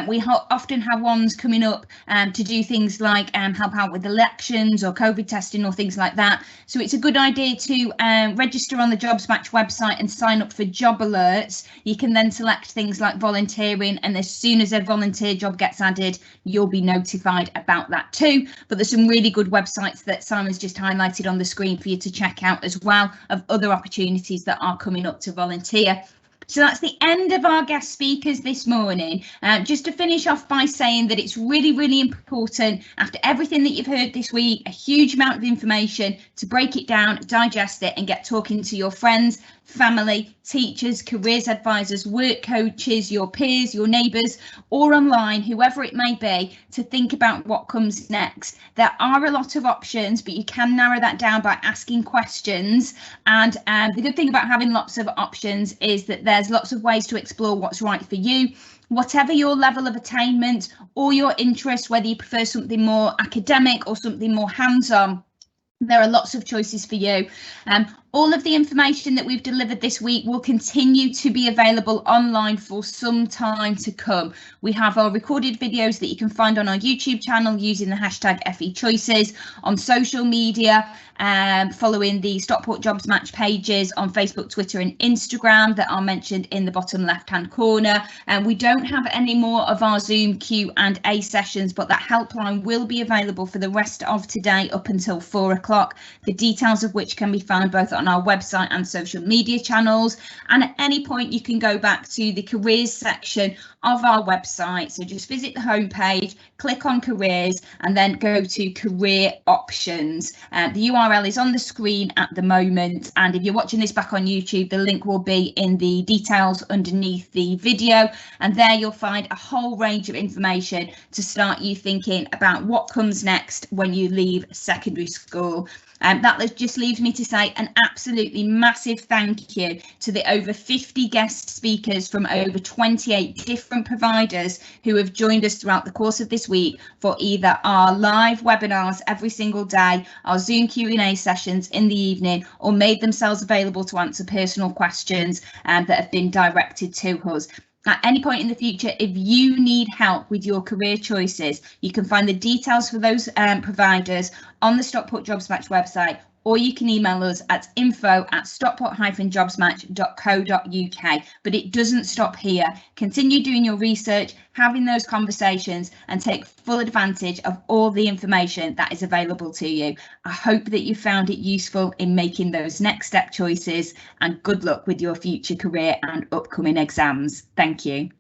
We often have ones coming up to do things like help out with elections or COVID testing or things like that. So it's a good idea to register on the Jobs Match website and sign up for job alerts. You can then select things like volunteering, and as soon as a volunteer job gets added, you'll be notified about that too. But there's some really good websites that Simon's just highlighted on the screen for you to check out as well, of other opportunities that are coming up to volunteer. So that's the end of our guest speakers this morning. Just to finish off by saying that it's really, really important, after everything that you've heard this week, a huge amount of information, to break it down, digest it, and get talking to your friends, family, teachers, careers advisors, work coaches, your peers, your neighbours, or online, whoever it may be, to think about what comes next. There are a lot of options, but you can narrow that down by asking questions. And the good thing about having lots of options is that there's lots of ways to explore what's right for you. Whatever your level of attainment or your interest, whether you prefer something more academic or something more hands-on, there are lots of choices for you. All of the information that we've delivered this week will continue to be available online for some time to come. We have our recorded videos that you can find on our YouTube channel using the hashtag FEChoices, on social media, following the Stockport Jobs Match pages on Facebook, Twitter and Instagram that are mentioned in the bottom left hand corner. And we don't have any more of our Zoom Q&A sessions, but that helpline will be available for the rest of today up until 4 o'clock, the details of which can be found both on our website and social media channels. And at any point you can go back to the careers section of our website. So just visit the homepage, click on careers and then go to career options. The URL is on the screen at the moment, and if you're watching this back on YouTube, the link will be in the details underneath the video, and there you'll find a whole range of information to start you thinking about what comes next when you leave secondary school. That just leaves me to say an absolutely massive thank you to the over 50 guest speakers from over 28 different providers who have joined us throughout the course of this week for either our live webinars every single day, our Zoom Q&A sessions in the evening, or made themselves available to answer personal questions that have been directed to us. At any point in the future, if you need help with your career choices, you can find the details for those providers on the Stockport Jobs Match website, or you can email us at info@stockport-jobsmatch.co.uk. But it doesn't stop here. Continue doing your research, having those conversations, and take full advantage of all the information that is available to you. I hope that you found it useful in making those next step choices, and good luck with your future career and upcoming exams. Thank you.